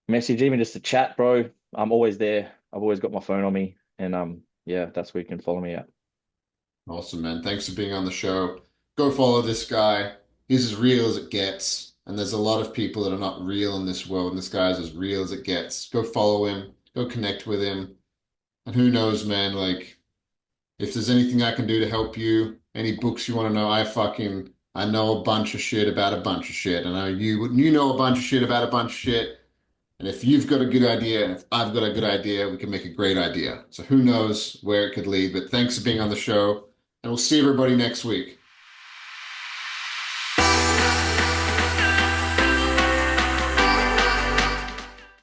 message, even just to chat, bro, I'm always there. I've always got my phone on me. And yeah, that's where you can follow me at. Awesome, man. Thanks for being on the show. Go follow this guy. He's as real as it gets. And there's a lot of people that are not real in this world, and this guy's as real as it gets. Go follow him. Go connect with him. And who knows, man, like if there's anything I can do to help you, any books you want to know, I know a bunch of shit about a bunch of shit. And I know you know a bunch of shit about a bunch of shit. And if you've got a good idea, and if I've got a good idea, we can make a great idea. So who knows where it could lead. But thanks for being on the show, and we'll see everybody next week.